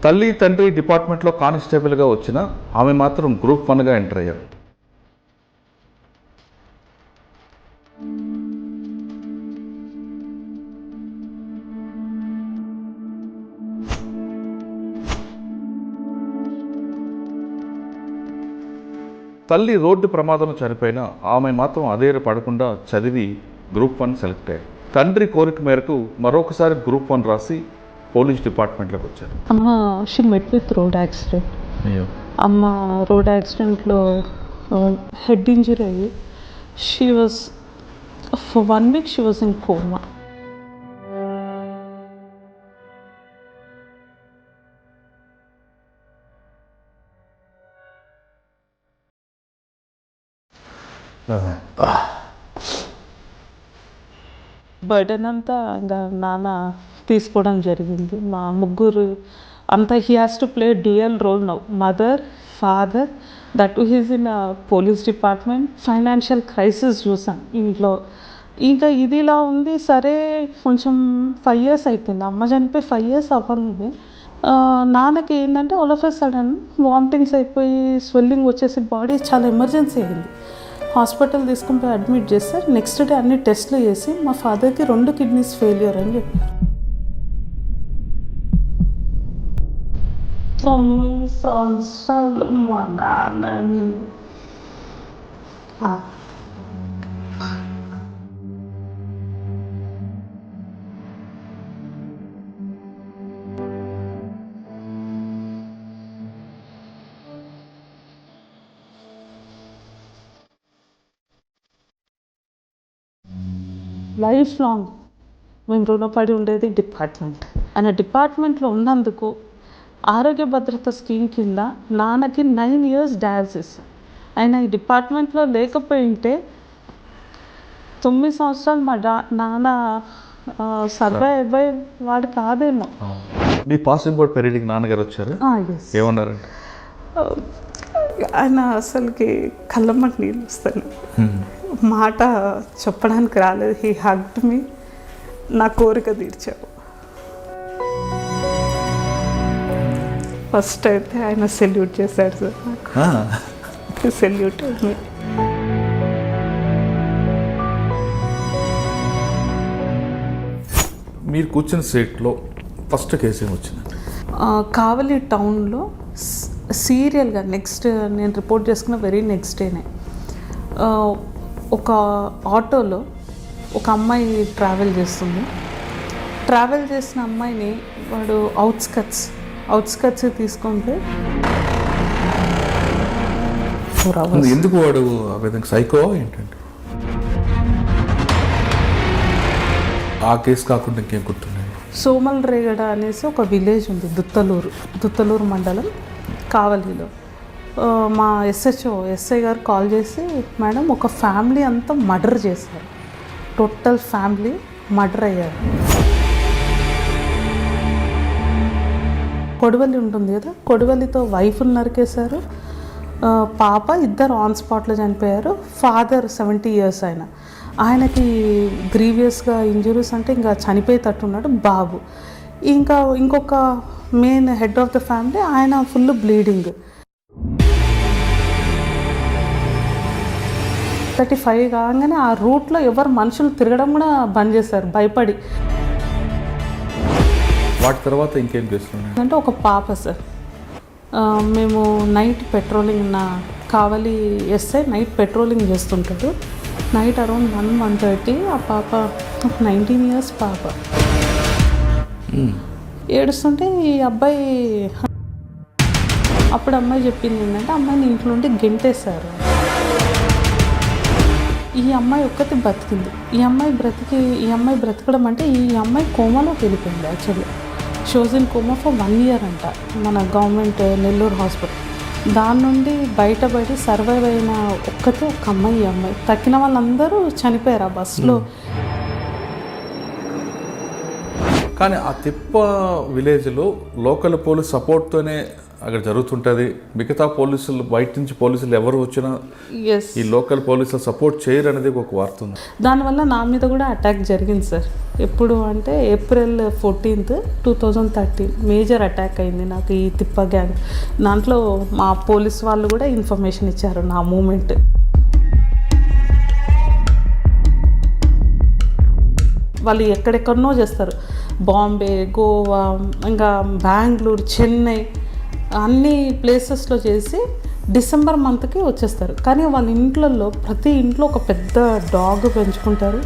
తల్లి తండ్రి డిపార్ట్మెంట్లో కానిస్టేబుల్గా వచ్చిన ఆమె మాత్రం గ్రూప్ 1గా ఎంటర్ అయ్యారు. తల్లి రోడ్డు ప్రమాదంలో చనిపోయినా ఆమె మాత్రం అదేరు పడకుండా చదివి గ్రూప్ 1 సెలెక్ట్ అయ్యారు. తండ్రి కోరిక మేరకు మరొకసారి గ్రూప్ 1 రాసి పోలీస్ డిపార్ట్మెంట్లోకి వచ్చారు. అమ్మ she met with road accident. అమ్మ రోడ్ యాక్సిడెంట్లో హెడ్ ఇంజరీ అయ్యి she was for 1 week she was in coma. Burden అంతా ఇంకా నాన్న తీసుకోవడం జరిగింది. మా ముగ్గురు అంతా he has to play dual role now, mother father, that he's in police department. Financial crisis చూసాం ఇంట్లో. ఇంకా ఇది ఇలా ఉంది. సరే కొంచెం 5 years అయిపోయింది, అమ్మ చనిపోయి 5 years అవ్వనుంది. నాన్నకి ఏంటంటే all of a sudden vomitings అయిపోయి స్వెల్లింగ్ వచ్చేసి బాడీ చాలా ఎమర్జెన్సీ అయింది. హాస్పిటల్ తీసుకుని పోయి అడ్మిట్ చేస్తే నెక్స్ట్ డే అన్ని టెస్ట్లు చేసి మా ఫాదర్కి 2 kidneys ఫెయిల్యూర్ అని చెప్పారు. మా నాన్న లైఫ్ లాంగ్ మేము రుణపడి ఉండేది డిపార్ట్మెంట్. ఆయన డిపార్ట్మెంట్లో ఉన్నందుకు ఆరోగ్య భద్రత స్కీమ్ కింద నాన్నకి 9 years డయాలసిస్. ఆయన ఈ డిపార్ట్మెంట్లో లేకపోయి ఉంటే 9 సంవత్సరాలు మా నాన్న సర్వైవ్ అయ్యే వాడు కాదేమో. మీ పాసింగ్ బోర్డ్ పెరిగి నాన్నగారు వచ్చారు, ఏమన్నారండి? ఆయన అసలుకి కళ్ళమ్మటి నీళ్ళు వస్తాను, మాట చెప్పడానికి రాలేదు. హీ హగ్డ్ మీ, నా కోరిక తీర్చావు. ఫస్ట్ అయితే ఆయన సెల్యూట్ చేశాడు సార్ నాకు. సెల్యూట్ మీ. మీరు కూర్చున్న సీట్లో ఫస్ట్ కేసు ఏమొచ్చింది? కావలి టౌన్లో సీరియల్గా నెక్స్ట్ నేను రిపోర్ట్ చేసుకున్న వెరీ నెక్స్ట్ డేనే ఒక ఆటోలో ఒక అమ్మాయి ట్రావెల్ చేస్తుంది. ట్రావెల్ చేసిన అమ్మాయిని వాడు అవుట్స్కట్స్ తీసుకుంటే ఎందుకు వాడు ఆ విధంగా సైకో ఏంటంటే ఆ కేసు కాకుండా ఇంకేం గుర్తున్నాయి? సోమల్ రేగడ అనేసి ఒక విలేజ్ ఉంది, దుత్తలూరు మండలం కావలిలో. మా ఎస్ఐ గారు కాల్ చేసి, మేడం ఒక ఫ్యామిలీ అంతా మర్డర్ చేశారు, టోటల్ ఫ్యామిలీ మర్డర్ అయ్యారు. కొడవలి ఉంటుంది కదా, కొడవలితో వైఫ్ని నరికేశారు, పాప ఇద్దరు ఆన్ స్పాట్లో చనిపోయారు. ఫాదర్ 70 years ఆయనకి గ్రీవియస్గా ఇంజురీస్ అంటే ఇంకా చనిపోయేటట్టున్నాడు. బాబు ఇంకొక main head of the family, ఆయన ఫుల్ బ్లీడింగ్. 35 కాగానే ఆ రూట్లో ఎవరు మనుషులు తిరగడం కూడా బంద్ చేశారు భయపడి. వాటి తర్వాత ఇంకేం చేస్తున్నాం అంటే ఒక పాప సార్, మేము నైట్ పెట్రోలింగ్, నా కావలి ఎస్ఐ నైట్ పెట్రోలింగ్ చేస్తుంటాడు. నైట్ అరౌండ్ 1-1:30 ఆ పాప 19 years పాప ఏడుస్తుంటే ఈ అబ్బాయి, అప్పుడు అమ్మాయి చెప్పింది ఏంటంటే అమ్మాయిని ఇంట్లో నుండి గెంటేశారు. ఈ అమ్మాయి ఒక్కటి బతికింది. ఈ అమ్మాయి బ్రతకడం అంటే ఈ అమ్మాయి కోమాలోకి వెళ్ళిపోయింది. Actually shows in coma for 1 year అంట మన గవర్నమెంట్ నెల్లూరు హాస్పిటల్. దాని నుండి బయటపడి సర్వైవ్ అయిన ఒక అమ్మాయి. తక్కిన వాళ్ళందరూ చనిపోయారు ఆ బస్సులో. కానీ ఆ తిప్ప విలేజ్లో లోకల్ పోలీస్ సపోర్ట్తోనే అక్కడ జరుగుతుంటుంది. మిగతా పోలీసులు, బయట నుంచి పోలీసులు ఎవరు వచ్చినా ఎస్, ఈ లోకల్ పోలీసులు సపోర్ట్ చేయరు అనేది ఒక వార్త ఉంది. దానివల్ల నా మీద కూడా అటాక్ జరిగింది సార్. ఎప్పుడు అంటే April 14th, 2013 మేజర్ అటాక్ అయింది నాకు ఈ తిప్ప గ్యాంగ్. దాంట్లో మా పోలీస్ వాళ్ళు కూడా ఇన్ఫర్మేషన్ ఇచ్చారు నా మూమెంట్. వాళ్ళు ఎక్కడెక్కడనో చేస్తారు, బాంబే, గోవా, ఇంకా బెంగళూరు, చెన్నై అన్ని ప్లేసెస్లో చేసి డిసెంబర్ మంత్కి వచ్చేస్తారు. కానీ వాళ్ళ ఇంట్లలో ప్రతి ఇంట్లో ఒక పెద్ద డాగ్ పెంచుకుంటారు,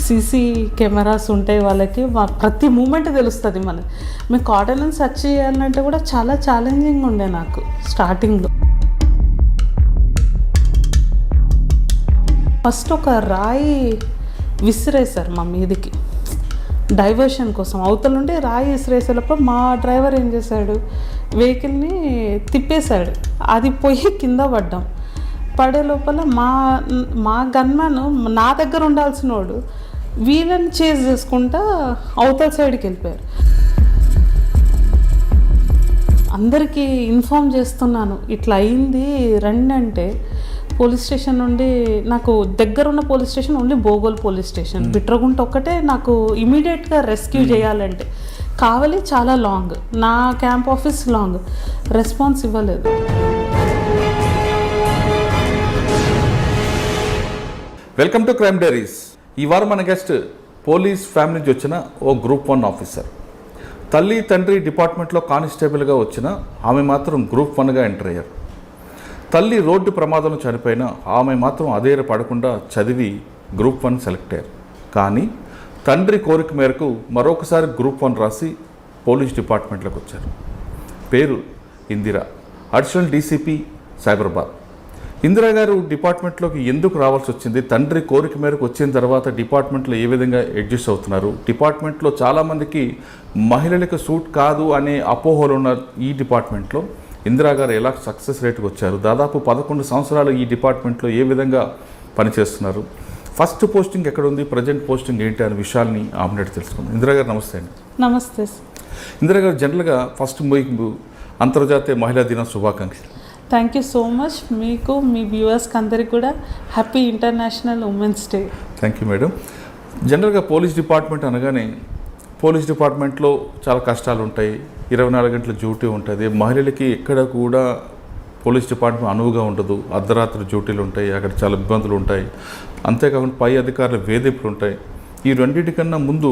సీసీ కెమెరాస్ ఉంటాయి వాళ్ళకి, ప్రతి మూమెంట్ తెలుస్తుంది మనకి. మీకు ఆర్డినెన్స్ సెర్చ్ చేయాలంటే కూడా చాలా ఛాలెంజింగ్ ఉండే నాకు స్టార్టింగ్లో. ఫస్ట్ ఒక రాయి విసిరేశారు మా మీదికి డైవర్షన్ కోసం. అవతల నుండి రాయి విసిరేసేటప్పుడు మా డ్రైవర్ ఏం చేశాడు, వెహికల్ని తిప్పేశాడు, అది పోయి కింద పడ్డాం. పడే లోపల మా గన్మ్యాన్ నా దగ్గర ఉండాల్సిన వాడు వీళ్ళని చేజ్ చేసుకుంటా అవతల సైడ్కి వెళ్ళిపోయారు. అందరికీ ఇన్ఫామ్ చేస్తున్నాను ఇట్లా అయింది రండి అంటే, పోలీస్ స్టేషన్ నుండి నాకు దగ్గరున్న police station only Bogole police station, Bitragunta ఒక్కటే నాకు ఇమీడియట్గా రెస్క్యూ చేయాలంటే. కావలి చాలా లాంగ్, నా క్యాంప్ ఆఫీస్ లాంగ్, రెస్పాన్స్ ఇవ్వలేదు. Welcome to crime diaries. ఈ వారం మన గెస్ట్ పోలీస్ ఫ్యామిలీ నుంచి వచ్చిన ఓ Group 1 ఆఫీసర్. తల్లి తండ్రి డిపార్ట్మెంట్లో కానిస్టేబుల్గా వచ్చిన ఆమె మాత్రం Group 1గా ఎంటర్ అయ్యారు. తల్లి రోడ్డు ప్రమాదంలో చనిపోయినా ఆమె మాత్రం అదేర పడకుండా చదివి Group 1 సెలెక్ట్ అయ్యారు. కానీ తండ్రి కోరిక మేరకు మరొకసారి Group 1 రాసి పోలీస్ డిపార్ట్మెంట్లోకి వచ్చారు. పేరు ఇందిరా, అడిషనల్ డీసీపీ సైబరాబాద్. ఇందిరా గారు డిపార్ట్మెంట్లోకి ఎందుకు రావాల్సి వచ్చింది, తండ్రి కోరిక మేరకు వచ్చిన తర్వాత డిపార్ట్మెంట్లో ఏ విధంగా అడ్జస్ట్ అవుతున్నారు, డిపార్ట్మెంట్లో చాలామందికి మహిళలకు సూట్ కాదు అనే అపోహలు ఉన్న ఈ డిపార్ట్మెంట్లో ఇందిరా గారు ఎలా సక్సెస్ రేట్కి వచ్చారు, దాదాపు 11 సంవత్సరాలు ఈ డిపార్ట్మెంట్లో ఏ విధంగా పనిచేస్తున్నారు, ఫస్ట్ పోస్టింగ్ ఎక్కడ ఉంది, ప్రజెంట్ పోస్టింగ్ ఏంటి అనే విషయాల్ని ఆమె తెలుసుకుందాం. ఇందిరా గారు నమస్తే అండి. నమస్తే. ఇందిరా గారు, జనరల్గా ఫస్ట్ మీకు అంతర్జాతీయ మహిళా దిన శుభాకాంక్షలు. Thank you so much. మీకు, మీ వ్యూవర్స్కి అందరికీ కూడా happy international women's day. Thank you madam. జనరల్గా పోలీస్ డిపార్ట్మెంట్ అనగానే పోలీస్ డిపార్ట్మెంట్లో చాలా కష్టాలు ఉంటాయి, 24 గంటల డ్యూటీ ఉంటుంది, మహిళలకి ఎక్కడ కూడా పోలీస్ డిపార్ట్మెంట్ అనువుగా ఉండదు, అర్ధరాత్రి డ్యూటీలు ఉంటాయి, అక్కడ చాలా ఇబ్బందులు ఉంటాయి, అంతేకాకుండా పై అధికారుల వేధింపులు ఉంటాయి. ఈ రెండింటికన్నా ముందు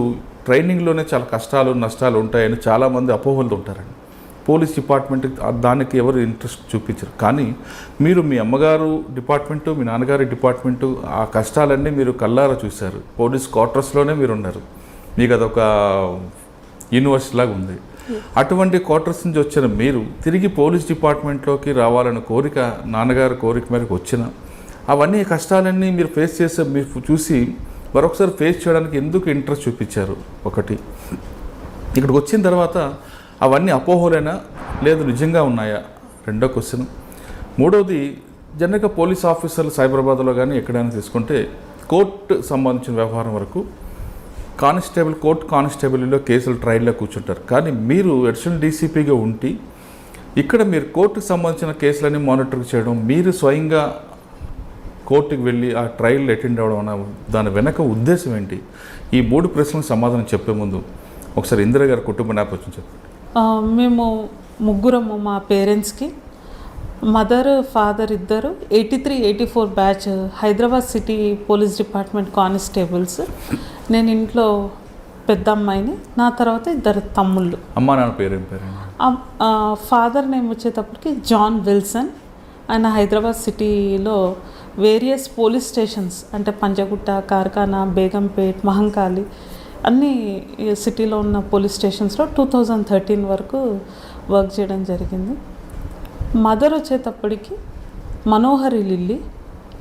ట్రైనింగ్లోనే చాలా కష్టాలు నష్టాలు ఉంటాయని చాలామంది అపోహలు ఉంటారండి. పోలీస్ డిపార్ట్మెంట్ దానికి ఎవరు ఇంట్రెస్ట్ చూపించరు. కానీ మీరు మీ అమ్మగారు డిపార్ట్మెంటు, మీ నాన్నగారి డిపార్ట్మెంటు, ఆ కష్టాలన్నీ మీరు కళ్ళారా చూశారు. పోలీస్ క్వార్టర్స్లోనే మీరు ఉన్నారు, మీకు అదొక యూనివర్సిటీ లాగా ఉంది. అటువంటి క్వార్టర్స్ నుంచి వచ్చిన మీరు తిరిగి పోలీస్ డిపార్ట్మెంట్లోకి రావాలన్న కోరిక నాన్నగారి కోరిక మేరకు వచ్చిన అవన్నీ కష్టాలన్నీ మీరు ఫేస్ చేసే మీరు చూసి మరొకసారి ఫేస్ చేయడానికి ఎందుకు ఇంట్రెస్ట్ చూపించారు? ఒకటి, ఇక్కడికి వచ్చిన తర్వాత అవన్నీ అపోహలేనా లేదు నిజంగా ఉన్నాయా? రెండో క్వశ్చన్. మూడవది, జనరల్గా పోలీస్ ఆఫీసర్లు సైబరాబాద్లో కానీ ఎక్కడైనా తీసుకుంటే కోర్టు సంబంధించిన వ్యవహారం వరకు కానిస్టేబుల్, కోర్టు కానిస్టేబుల్లో కేసులు ట్రయల్లో కూర్చుంటారు. కానీ మీరు అడిషనల్ డీసీపీగా ఉండి ఇక్కడ మీరు కోర్టుకు సంబంధించిన కేసులన్నీ మానిటర్ చేయడం, మీరు స్వయంగా కోర్టుకు వెళ్ళి ఆ ట్రయల్ అటెండ్ అవ్వడం అన్న దాని వెనక ఉద్దేశం ఏంటి? ఈ 3 ప్రశ్నలకు సమాధానం చెప్పే ముందు ఒకసారి ఇందిరా గారి కుటుంబ నేపథ్యం చెప్పండి. మేము ముగ్గురము, మా పేరెంట్స్కి మదర్ ఫాదర్ ఇద్దరు 83, 84 batch Hyderabad city police department constables. నేను ఇంట్లో పెద్ద అమ్మాయిని, నా తర్వాత 2 తమ్ముళ్ళు. అమ్మ నాన్న పేరు ఏం పేరు? ఫాదర్ నేమ్ వచ్చేటప్పటికి జాన్ విల్సన్. ఆయన హైదరాబాద్ సిటీలో వేరియస్ పోలీస్ స్టేషన్స్ అంటే పంజగుట్ట, కార్ఖానా, బేగంపేట్, మహంకాళి అన్ని సిటీలో ఉన్న పోలీస్ స్టేషన్స్లో 2013 వరకు వర్క్ చేయడం జరిగింది. మదర్ వచ్చేటప్పటికి మనోహరి లిల్లీ,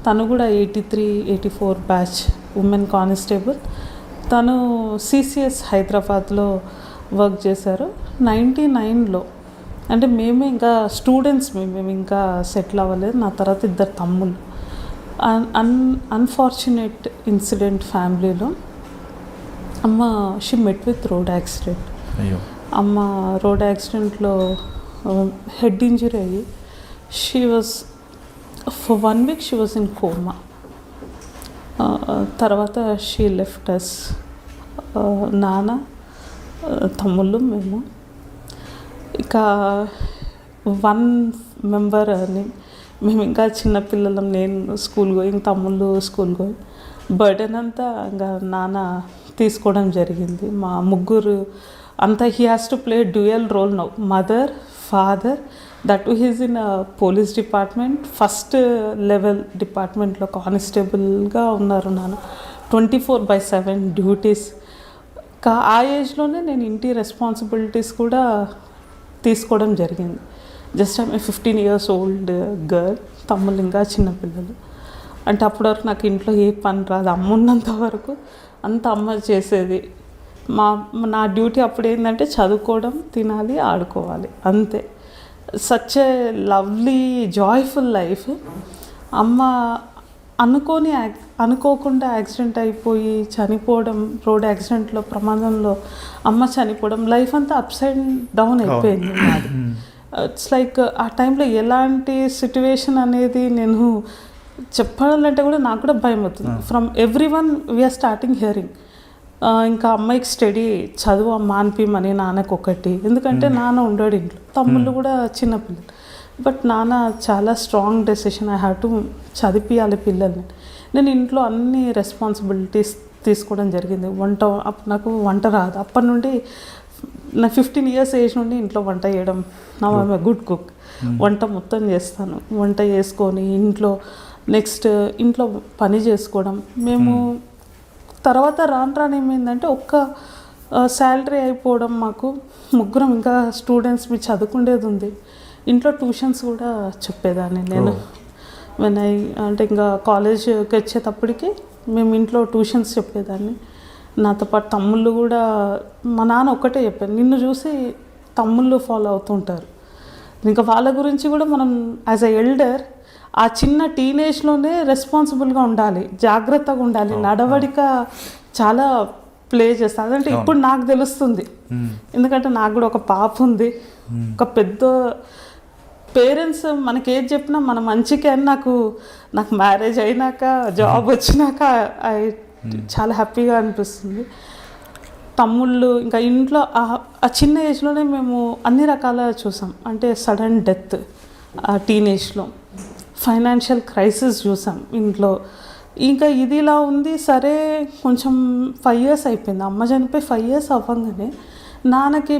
తను కూడా 83, 84 బ్యాచ్ ఉమెన్ కానిస్టేబుల్. తను సిసిఎస్ హైదరాబాద్లో వర్క్ చేశారు. 99లో అంటే మేము ఇంకా స్టూడెంట్స్, మేము ఇంకా సెటిల్ అవ్వలేదు. నా తర్వాత 2 తమ్ముళ్ళు. అన్ఫార్చునేట్ ఇన్సిడెంట్ ఫ్యామిలీలో అమ్మ she met with road accident. అయ్యో. అమ్మ రోడ్ యాక్సిడెంట్లో హెడ్ ఇంజరీ అయ్యి she was for 1 week she was in coma. తర్వాత షీ లెఫ్ట్ అస్. నాన్న, తమ్ముళ్ళు, మేము. ఇక 1 మెంబర్ అని మేము ఇంకా చిన్నపిల్లలం. నేను స్కూల్ గోయింగ్, తమ్ముళ్ళు స్కూల్ గోయింగ్. బర్డెన్ అంతా ఇంకా నాన్న తీసుకోవడం జరిగింది. మా ముగ్గురు అంతా he has to play dual role now, mother, father. That he's in police department, first level డిపార్ట్మెంట్లో కానిస్టేబుల్గా ఉన్నారు నాన్న. 24/7 డ్యూటీస్. ఆ ఏజ్లోనే నేను ఇంటి రెస్పాన్సిబిలిటీస్ కూడా తీసుకోవడం జరిగింది. Just I'm 15 years old girl. తమ్ముళ్ళు ఇంకా చిన్నపిల్లలు. అంటే అప్పటి వరకు నాకు ఇంట్లో ఏ పని రాదు. అమ్మ ఉన్నంత వరకు అంత అమ్మ చేసేది. నా డ్యూటీ అప్పుడు ఏంటంటే చదువుకోవడం, తినాలి, ఆడుకోవాలి, అంతే. Such a lovely joyful life. అమ్మ అనుకోకుండా యాక్సిడెంట్ అయిపోయి చనిపోవడం, రోడ్ యాక్సిడెంట్లో, ప్రమాదంలో అమ్మ చనిపోవడం, లైఫ్ అంతా అప్స్ అండ్ డౌన్ అయిపోయింది నాది. ఇట్స్ లైక్ ఆ టైంలో ఎలాంటి సిట్యువేషన్ అనేది నేను చెప్పాలంటే కూడా నాకు కూడా భయం అవుతుంది. From every one we are starting hearing. ఇంకా అమ్మాయికి స్టడీ చదువు మాన్పిమని నాన్నకు ఒకటి. ఎందుకంటే నాన్న ఉండడు ఇంట్లో, తమ్ముళ్ళు కూడా చిన్నపిల్లలు. బట్ నాన్న చాలా strong decision, I have to చదివియాలి పిల్లల్ని. నేను ఇంట్లో అన్ని రెస్పాన్సిబిలిటీస్ తీసుకోవడం జరిగింది. నాకు వంట రాదు. అప్పటి నుండి నా 15 years ఏజ్ నుండి ఇంట్లో వంట చేయడం. నా ఐఎమ్ ఎ గుడ్ కుక్. వంట మొత్తం చేస్తాను. వంట చేసుకొని నెక్స్ట్ ఇంట్లో పని చేసుకోవడం. మేము తర్వాత రాను ఏమైందంటే ఒక్క శాలరీ అయిపోవడం. మాకు ముగ్గురం ఇంకా స్టూడెంట్స్, మీరు చదువుకునేది ఉంది. ఇంట్లో ట్యూషన్స్ కూడా చెప్పేదాన్ని నేను. అంటే ఇంకా కాలేజ్కి వచ్చేటప్పటికి మేము ఇంట్లో ట్యూషన్స్ చెప్పేదాన్ని. నాతో పాటు తమ్ముళ్ళు కూడా. మా నాన్న ఒక్కటే చెప్పాను, నిన్ను చూసి తమ్ముళ్ళు ఫాలో అవుతుంటారు. ఇంకా వాళ్ళ గురించి కూడా మనం యాజ్ ఎ ఎల్డర్ ఆ చిన్న టీనేజ్లోనే రెస్పాన్సిబుల్గా ఉండాలి, జాగ్రత్తగా ఉండాలి. నడవడిక చాలా ప్లే చేస్తుంది. అదంటే ఇప్పుడు నాకు తెలుస్తుంది. ఎందుకంటే నాకు కూడా ఒక పాప ఉంది. ఒక పెద్ద పేరెంట్స్ మనకి ఏది చెప్పినా మన మంచికే అని నాకు మ్యారేజ్ అయినాక, జాబ్ వచ్చినాక చాలా హ్యాపీగా అనిపిస్తుంది. తమ్ముళ్ళు ఇంకా ఇంట్లో ఆ చిన్న ఏజ్లోనే మేము అన్ని రకాల చూసాం. అంటే సడన్ డెత్ ఆ టీనేజ్లో, ఫైనాన్షియల్ క్రైసిస్ చూసాం ఇంట్లో. ఇంకా ఇది ఇలా ఉంది. సరే కొంచెం 5 years అయిపోయింది. అమ్మ చనిపోయి 5 years అవ్వగానే నాన్నకి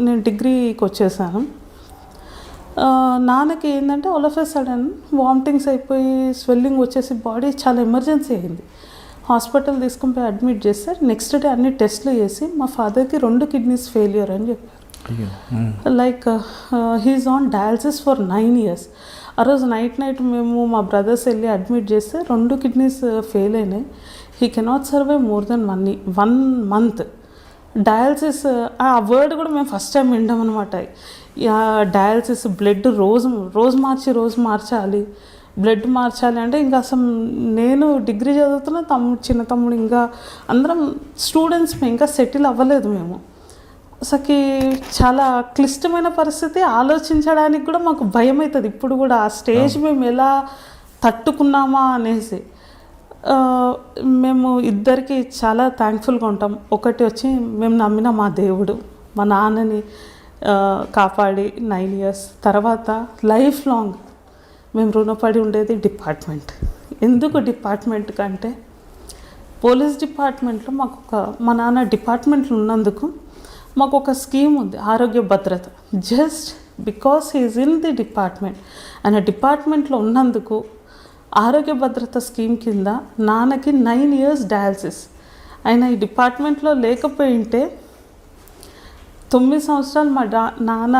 నేను డిగ్రీకి వచ్చేసాను. నాన్నకి ఏంటంటే all of a sudden vomitings అయిపోయి స్వెల్లింగ్ వచ్చేసి బాడీ చాలా ఎమర్జెన్సీ అయింది. హాస్పిటల్ తీసుకుని పోయి అడ్మిట్ చేస్తారు. నెక్స్ట్ డే అన్ని టెస్ట్లు చేసి మా ఫాదర్కి 2 kidneys ఫెయిల్యూర్ అని చెప్పారు. Like he's on dialysis for 9 years. ఆ రోజు నైట్ మేము మా బ్రదర్స్ వెళ్ళి అడ్మిట్ చేస్తే 2 kidneys ఫెయిల్ అయినాయి. He cannot survive more than 1 month. Dialysis ఆ వర్డ్ కూడా మేము ఫస్ట్ టైం వింటాం అనమాట. డయాలసిస్, బ్లడ్ రోజు మార్చాలి, బ్లడ్ మార్చాలి అంటే ఇంకా అసలు నేను డిగ్రీ చదువుతున్న చిన్న తమ్ముడు, ఇంకా అందరం స్టూడెంట్స్, ఇంకా సెటిల్ అవ్వలేదు మేము. అసలుకి చాలా క్లిష్టమైన పరిస్థితి. ఆలోచించడానికి కూడా మాకు భయం అవుతుంది ఇప్పుడు కూడా. ఆ స్టేజ్ మేము ఎలా తట్టుకున్నామా అనేసి. మేము ఇద్దరికి చాలా థ్యాంక్ఫుల్గా ఉంటాం. ఒకటి వచ్చి మేము నమ్మిన మా దేవుడు, మా నాన్నని కాపాడి 9 years తర్వాత లైఫ్ లాంగ్ మేము రుణపడి ఉండేది డిపార్ట్మెంట్. ఎందుకు డిపార్ట్మెంట్ కంటే పోలీస్ డిపార్ట్మెంట్లో మా నాన్న డిపార్ట్మెంట్లో ఉన్నందుకు మాకు ఒక స్కీమ్ ఉంది, ఆరోగ్య భద్రత. Just because he's in the department, ఆయన డిపార్ట్మెంట్లో ఉన్నందుకు ఆరోగ్య భద్రత స్కీమ్ కింద నాన్నకి 9 years డయాలసిస్. ఆయన ఈ డిపార్ట్మెంట్లో లేకపోయింటే 9 సంవత్సరాలు మా నాన్న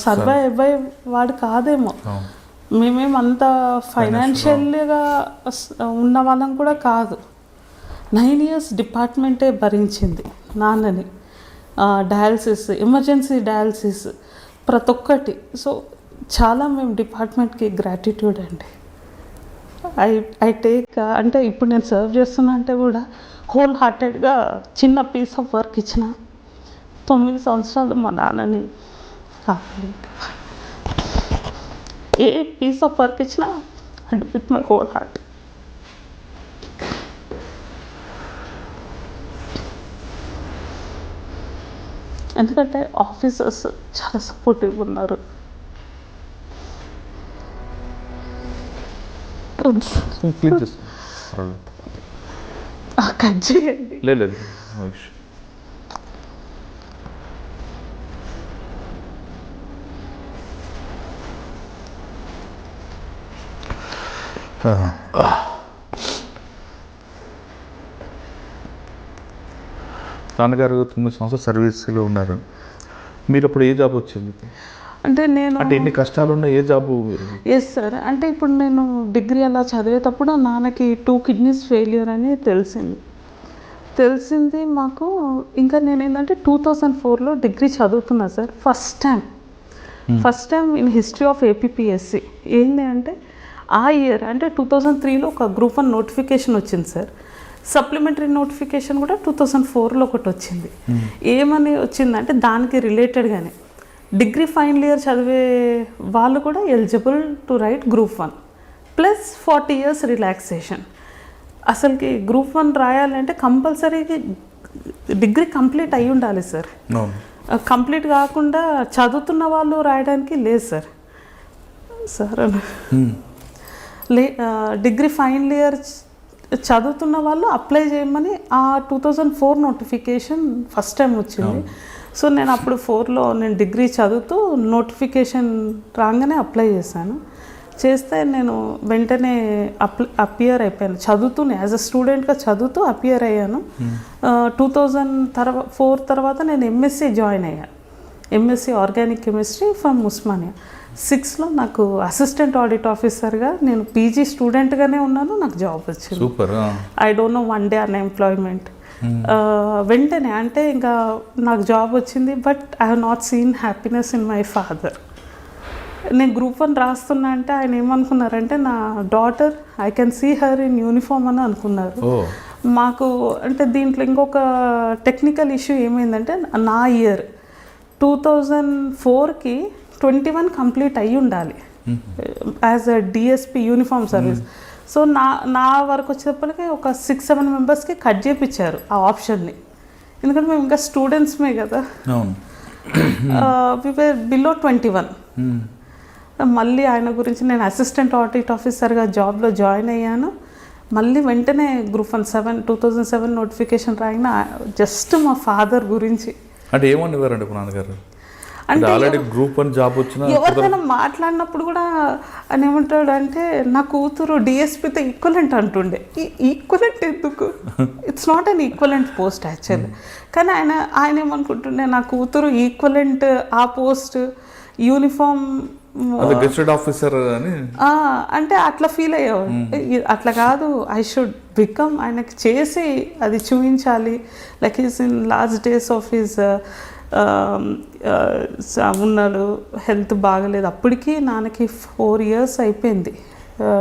సర్వైవ్ వాడు కాదేమో. మేమేమంత ఫైనాన్షియల్గా ఉన్న వాళ్ళం కూడా కాదు. 9 years డిపార్ట్మెంటే భరించింది నాన్నని. డయాలసిస్, ఎమర్జెన్సీ డయాలసిస్, ప్రతి ఒక్కటి. సో చాలా మేము డిపార్ట్మెంట్కి గ్రాటిట్యూడ్ అండి. ఐ టేక్ అంటే ఇప్పుడు నేను సర్వ్ చేస్తున్నా అంటే కూడా హోల్ హార్టెడ్గా చిన్న పీస్ ఆఫ్ వర్క్ ఇచ్చిన. 9 సంవత్సరాలు మా నాన్నని కావాలి. ఏ పీస్ ఆఫ్ వర్క్ ఇచ్చినా and with my whole heart. ఎందుకంటే ఆఫీసర్స్ చాలా సపోర్టివ్ ఉన్నారు. కట్ చేయండి. లేదు నాన్నగారు 9 సంవత్సరాలు సర్వీస్లో ఉన్నారు. మీరు అప్పుడు ఏ జాబ్ వచ్చింది? అంటే నేను అంటే ఎన్ని కష్టాలు ఉన్నాయి, ఏ జాబు? Yes sir. అంటే ఇప్పుడు నేను డిగ్రీ అలా చదివేటప్పుడు నాన్నకి 2 కిడ్నీస్ ఫెయిల్యూర్ అని తెలిసింది మాకు. ఇంకా నేను ఏంటంటే 2004లో డిగ్రీ చదువుతున్నా sir. First time in history of APPSC ఏంటి అంటే ఆ ఇయర్ అంటే 2003లో ఒక గ్రూప్ 1 నోటిఫికేషన్ వచ్చింది సార్. సప్లిమెంటరీ నోటిఫికేషన్ కూడా 2004లో ఒకటి వచ్చింది. ఏమని వచ్చిందంటే దానికి రిలేటెడ్గానే డిగ్రీ ఫైనల్ ఇయర్ చదివే వాళ్ళు కూడా eligible to right group 1 plus 40 years relaxation. అసలుకి గ్రూప్ 1 రాయాలంటే కంపల్సరీ డిగ్రీ కంప్లీట్ అయి ఉండాలి సార్. కంప్లీట్ కాకుండా చదువుతున్న వాళ్ళు రాయడానికి లేదు సార్. డిగ్రీ ఫైనల్ ఇయర్ చదువుతున్న వాళ్ళు అప్లై చేయమని ఆ 2004 నోటిఫికేషన్ ఫస్ట్ టైం వచ్చింది. సో నేను అప్పుడు 4లో నేను డిగ్రీ చదువుతూ నోటిఫికేషన్ రాగానే అప్లై చేస్తే నేను వెంటనే అపియర్ అయిపోయాను. చదువుతూనే యాజ్ అ స్టూడెంట్గా చదువుతూ అపియర్ అయ్యాను. 2004 తర్వాత నేను ఎంఎస్సీ జాయిన్ అయ్యాను. MSc organic chemistry from Osmania. 6లో నాకు అసిస్టెంట్ ఆడిట్ ఆఫీసర్గా నేను పీజీ స్టూడెంట్గానే ఉన్నాను. నాకు జాబ్ వచ్చింది. Super. I don't know 1 day unemployment. వెంటనే అంటే ఇంకా నాకు జాబ్ వచ్చింది. But I have not seen happiness in my father. నేను గ్రూప్ 1 రాస్తున్నా అంటే ఆయన ఏమనుకున్నారంటే నా daughter I can see her in uniform అని అనుకున్నారు. మాకు అంటే దీంట్లో ఇంకొక టెక్నికల్ ఇష్యూ ఏమైందంటే నా ఇయర్ 2004కి 21 కంప్లీట్ అయ్యి ఉండాలి as a DSP uniform service. So నా వరకు వచ్చేటప్పటికి ఒక 6-7 మెంబర్స్కి కట్ చేయించారు ఆ ఆప్షన్ని. ఎందుకంటే మేము ఇంకా స్టూడెంట్స్మే కదా. వి వర్ బిలో 21. మళ్ళీ ఆయన గురించి నేను అసిస్టెంట్ ఆడిట్ ఆఫీసర్గా జాబ్లో జాయిన్ అయ్యాను. మళ్ళీ వెంటనే గ్రూప్ 1 2007 నోటిఫికేషన్ రాయిన జస్ట్ మా ఫాదర్ గురించి. అంటే ఏమనివారండి నాన్నగారు? అంటే ఆల్రెడీ గ్రూప్ 1 జాబ్ వచ్చిన ఎవరికైనా మాట్లాడినప్పుడు కూడా అని ఏమంటాడు అంటే నా కూతురు డిఎస్పీతో ఈక్వలెంట్ అంటుండే. ఈక్వలెంట్ ఎందుకు? It's not an equivalent post actually. కానీ ఆయన ఏమనుకుంటుండే నా కూతురు ఈక్వలెంట్ ఆ పోస్ట్ యూనిఫామ్ గెస్టెడ్ ఆఫీసర్ అని అంటే అట్లా ఫీల్ అయ్యావు. అట్లా కాదు, ఐ షుడ్ బికమ్ ఆయనకి చేసి అది చూపించాలి. Like is in last days of his ఉన్నాడు, హెల్త్ బాగలేదు. అప్పటికి నాన్నకి 4 years అయిపోయింది.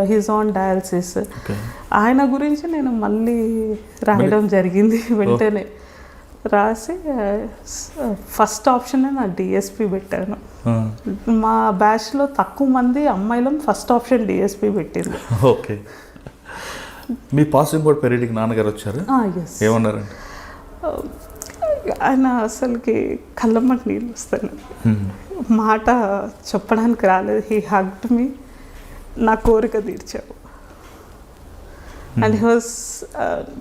He's on dialysis. ఆయన గురించి నేను మళ్ళీ రాయడం జరిగింది. వెంటనే రాసి ఫస్ట్ ఆప్షన్ నా డిఎస్పి పెట్టాను. మా బ్యాచ్లో తక్కువ మంది అమ్మాయిలం ఫస్ట్ ఆప్షన్ డిఎస్పి పెట్టింది. ఓకే. మీ పాసింగ్ కూడా పెరిడికి నాన్నగారు వచ్చారు? ఏమన్నారండి? ఆయన అసలుకి కళ్ళమ్మటి నీళ్ళు వస్తాను. మాట చెప్పడానికి రాలేదు. He hugged me. నా కోరిక తీర్చావు. And he was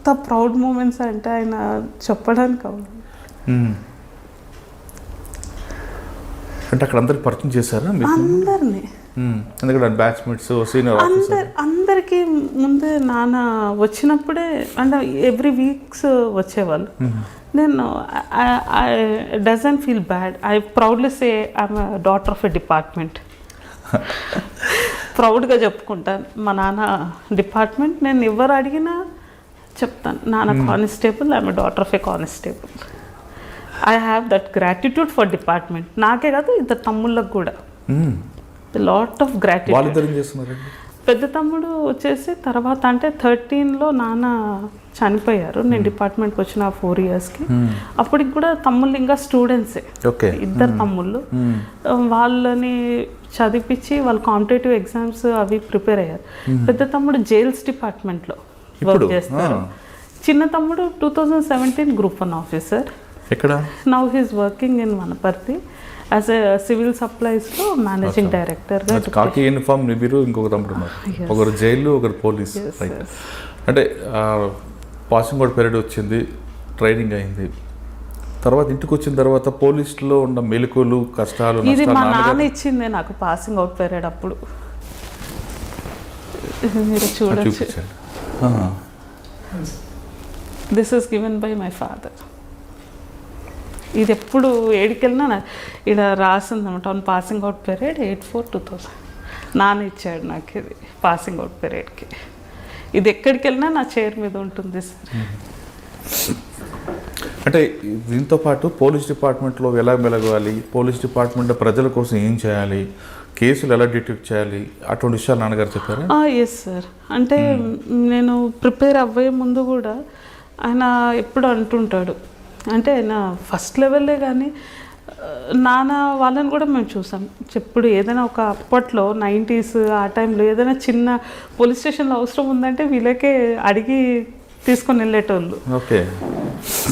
the proud moments అంటే ఆయన చెప్పడానికి అవ్వదు. అంటే అక్కడ అందరికి పరిచయం చేశారా? అందరినీ. ఎందుకంటే బ్యాచ్మేట్స్ సీనియర్ అందరికీ ముందే నాన్న వచ్చినప్పుడే అంటే ఎవ్రీ వీక్స్ వచ్చేవాళ్ళు. నేను I doesn't feel bad. I proudly say I'm daughter of a department. ప్రౌడ్గా చెప్పుకుంటాను మా నాన్న డిపార్ట్మెంట్. నేను ఎవరు అడిగినా చెప్తాను నాన్న constable, I'm daughter of a constable. I have that gratitude for department. నాకే కాదు ఇద్దరు తమ్ముళ్ళకు కూడా లాట్ ఆఫ్ గ్రాటిట్యూడ్. పెద్ద తమ్ముడు వచ్చేసి తర్వాత అంటే 13లో నాన్న చనిపోయారు. నేను డిపార్ట్మెంట్కి వచ్చిన 4 ఇయర్స్కి. అప్పటికి కూడా తమ్ముళ్ళు ఇంకా స్టూడెంట్సే, ఓకే. ఇద్దరు తమ్ముళ్ళు. వాళ్ళని చదివించి వాళ్ళు కాంపిటేటివ్ ఎగ్జామ్స్ అవి ప్రిపేర్ అయ్యారు. పెద్ద తమ్ముడు జైల్స్ డిపార్ట్మెంట్లో వర్క్ చేస్తారు. చిన్న తమ్ముడు 2017 Group 1 ఆఫీసర్. ఎక్కడ? Now he's working in Wanaparthy as a civil సప్లైస్లో మేనేజింగ్ డైరెక్టర్గా. కాకి యూనిఫామ్ మీరు ఇంకొక తమ్ముడు ఉన్నారు, ఒకరు జైలు ఒకరు పోలీస్. రైట్. అంటే పాసింగ్ అవుట్ పీరియడ్ వచ్చింది, ట్రైనింగ్ అయింది, తర్వాత ఇంటికి వచ్చిన తర్వాత పోలీసులో ఉన్న మెలకువలు కష్టాలు. ఇది మా నాన్న ఇచ్చిందే నాకు పాసింగ్ అవుట్ పీరియడ్ అప్పుడు. మీరు చూడొచ్చు, this is given by my father. ఇది ఎప్పుడు ఏడికెళ్ళినా ఇక్కడ రాసిందన్నమాట, ఆన్ పాసింగ్ అవుట్ పీరియడ్ 8/4/2000 నాన్న ఇచ్చాడు నాకు ఇది పాసింగ్ అవుట్ పీరియడ్కి. ఇది ఎక్కడికి వెళ్ళినా నా చైర్ మీద ఉంటుంది సార్. అంటే దీంతో పాటు పోలీస్ డిపార్ట్మెంట్లో ఎలా మెలగాలి, పోలీస్ డిపార్ట్మెంట్ ప్రజల కోసం ఏం చేయాలి, కేసులు ఎలా డిటెక్ట్ చేయాలి, అటువంటి విషయాలు నాన్నగారు చెప్పారు. Yes sir. అంటే నేను ప్రిపేర్ అవ్వే ముందు కూడా ఆయన ఎప్పుడు అంటుంటాడు, అంటే ఆయన ఫస్ట్ లెవెల్లే కానీ నాన్న వాళ్ళని కూడా మేము చూసాం. ఎప్పుడు ఏదైనా ఒక అప్పట్లో 90s ఆ టైంలో ఏదైనా చిన్న పోలీస్ స్టేషన్లో అవసరం ఉందంటే వీళ్ళకే అడిగి తీసుకొని వెళ్ళేటోళ్ళు. ఓకే.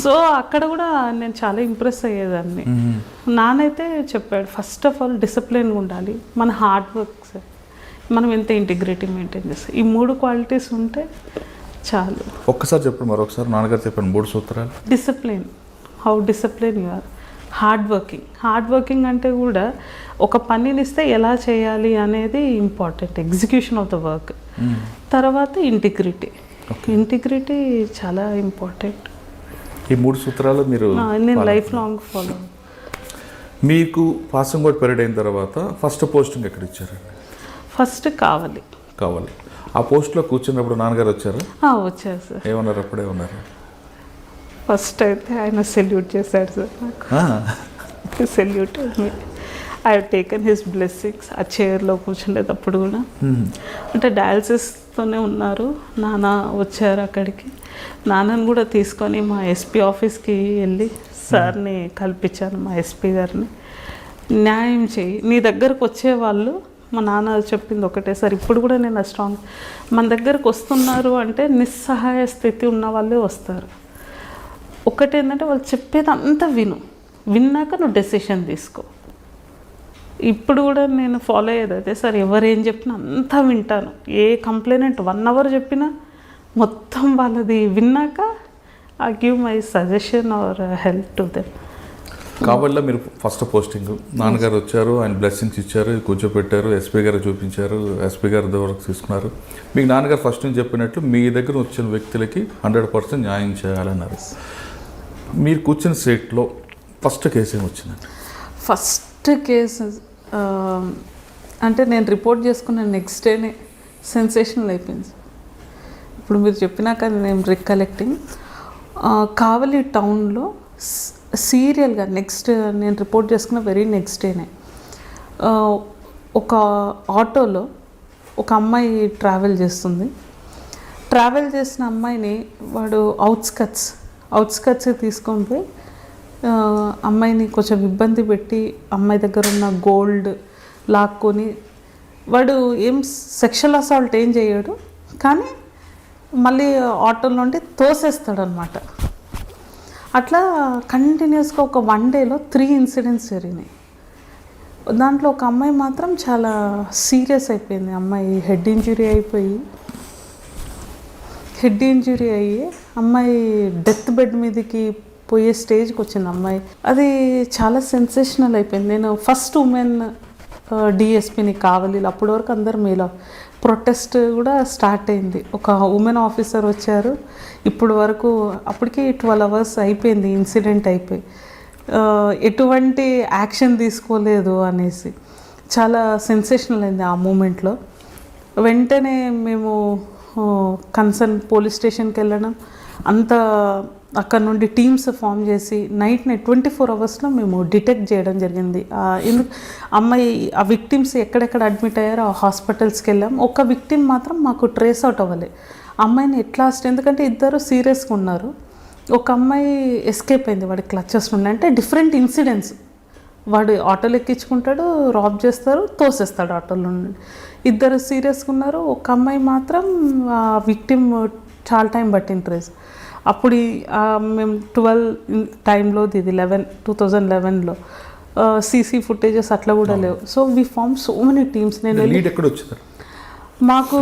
సో అక్కడ కూడా నేను చాలా ఇంప్రెస్ అయ్యేదాన్ని. నాన్నైతే చెప్పాడు, ఫస్ట్ ఆఫ్ ఆల్ డిసిప్లిన్గా ఉండాలి, మన హార్డ్ వర్క్ సార్, మనం ఎంత ఇంటిగ్రిటీ మెయింటైన్ చేస్తాం, ఈ 3 క్వాలిటీస్ ఉంటే చాలు. ఒక్కసారి చెప్పండి, మరొకసారి నాన్నగారు చెప్పండి 3 సూత్రాలు. Discipline, how discipline you are. Hard working అంటే కూడా ఒక పనిని ఇస్తే ఎలా చేయాలి అనేది important, execution of the work. తర్వాత ఇంటిగ్రిటీ చాలా ఇంపార్టెంట్. ఈ 3 సూత్రాలు మీరు నేను లైఫ్ లాంగ్ ఫాలో. మీకు పాసింగ్ అవుట్ పీరియడ్ అయిన తర్వాత ఫస్ట్ పోస్టింగ్ ఎక్కడ ఇచ్చారండి? ఫస్ట్ కావాలి. ఆ పోస్ట్లో కూర్చున్నప్పుడు నాన్నగారు వచ్చారు? వచ్చారు సార్. ఏమన్నారు అప్పుడే ఉన్నారు? ఫస్ట్ అయితే ఆయన సెల్యూట్ చేశాడు సార్ నాకు. Salute I have taken his blessings. ఆ చైర్లో కూర్చుండేటప్పుడు కూడా అంటే డయాలసిస్తోనే ఉన్నారు నాన్న. వచ్చారు అక్కడికి, నాన్నని కూడా తీసుకొని మా ఎస్పీ ఆఫీస్కి వెళ్ళి సార్ని కల్పించాను, మా ఎస్పీ గారిని. న్యాయం చేయి, నీ దగ్గరకు వచ్చేవాళ్ళు, మా నాన్న చెప్పింది ఒకటే సార్, ఇప్పుడు కూడా నేను స్ట్రాంగ్, మన దగ్గరకు వస్తున్నారు అంటే నిస్సహాయ స్థితి ఉన్న వాళ్ళే వస్తారు. ఒకటేంటంటే వాళ్ళు చెప్పేది అంతా విన్నాక నువ్వు డెసిషన్ తీసుకో. ఇప్పుడు కూడా నేను ఫాలో అయ్యేది అయితే సార్, ఎవరేం చెప్పినా అంతా వింటాను. ఏ కంప్లైంట్ 1 hour చెప్పినా మొత్తం వాళ్ళది విన్నాక I give my suggestion are help to them. కాబట్టి మీరు ఫస్ట్ పోస్టింగ్ నాన్నగారు వచ్చారు, ఆయన బ్లెస్సింగ్స్ ఇచ్చారు, కూర్చోపెట్టారు, ఎస్పీ గారు చూపించారు, ఎస్పీ గారి దగ్గర తీసుకున్నారు. మీకు నాన్నగారు ఫస్ట్ నుంచి చెప్పినట్లు మీ దగ్గర వచ్చిన వ్యక్తులకి 100% న్యాయం చేయాలన్నారు. మీరు కూర్చున్న సీట్లో ఫస్ట్ కేసు ఏమి వచ్చిందండి? ఫస్ట్ కేసు అంటే నేను రిపోర్ట్ చేసుకున్న నెక్స్ట్ డేనే సెన్సేషనల్ అయిపోయింది. ఇప్పుడు మీరు చెప్పినాక నేను రికలెక్టింగ్, కావలి టౌన్లో సీరియల్గా నేను రిపోర్ట్ చేసుకున్న వెరీ నెక్స్ట్ డేనే ఒక ఆటోలో ఒక అమ్మాయి ట్రావెల్ చేసిన అమ్మాయిని వాడు అవుట్స్కట్స్ తీసుకొని పోయి అమ్మాయిని కొంచెం ఇబ్బంది పెట్టి అమ్మాయి దగ్గర ఉన్న గోల్డ్ లాక్కొని, వాడు ఏం సెక్షువల్ అసాల్ట్ ఏం చేయడు కానీ మళ్ళీ ఆటోలో నుండి తోసేస్తాడు అనమాట. అట్లా కంటిన్యూస్గా ఒక 1 dayలో 3 incidents జరిగినాయి. దాంట్లో ఒక అమ్మాయి మాత్రం చాలా సీరియస్ అయిపోయింది. అమ్మాయి హెడ్ ఇంజురీ అయ్యి అమ్మాయి డెత్ బెడ్ మీదకి పోయే స్టేజ్కి వచ్చింది అమ్మాయి. అది చాలా సెన్సేషనల్ అయిపోయింది. నేను ఫస్ట్ ఉమెన్ డిఎస్పీని కావాలి, అప్పటి వరకు అందరు మేలో ప్రొటెస్ట్ కూడా స్టార్ట్ అయింది. ఒక ఉమెన్ ఆఫీసర్ వచ్చారు, ఇప్పుడు వరకు అప్పటికి 12 hours అయిపోయింది ఇన్సిడెంట్ అయిపోయి, ఎటువంటి యాక్షన్ తీసుకోలేదు అనేసి చాలా సెన్సేషనల్ అయింది ఆ మూమెంట్లో. వెంటనే మేము కన్సర్న్ పోలీస్ స్టేషన్కి వెళ్ళడం, అంత అక్కడ నుండి టీమ్స్ ఫామ్ చేసి నైట్ని 24 అవర్స్లో మేము డిటెక్ట్ చేయడం జరిగింది. ఎందుకు అమ్మాయి ఆ విక్టిమ్స్ ఎక్కడెక్కడ అడ్మిట్ అయ్యారో ఆ హాస్పిటల్స్కి వెళ్ళాం. ఒక విక్టిమ్ మాత్రం మాకు ట్రేస్ అవుట్ అవ్వలే. అమ్మాయిని ఎట్లా ఎందుకంటే ఇద్దరు సీరియస్గా ఉన్నారు. ఒక అమ్మాయి ఎస్కేప్ అయింది, వాడి క్లచెస్ నుండి. అంటే డిఫరెంట్ ఇన్సిడెంట్స్, వాడు ఆటోలు ఎక్కించుకుంటాడు, రాబ్ చేస్తారు, తోసేస్తాడు ఆటోలో నుండి. ఇద్దరు సీరియస్గా ఉన్నారు. ఒక అమ్మాయి మాత్రం విక్టిమ్ చాలా టైం పట్టింది ట్రేస్. అప్పుడు మేము 12 టైంలో, ఇది 2011లో సీసీ ఫుటేజెస్ అట్లా కూడా లేవు. So we form so many teams. నేను మాకు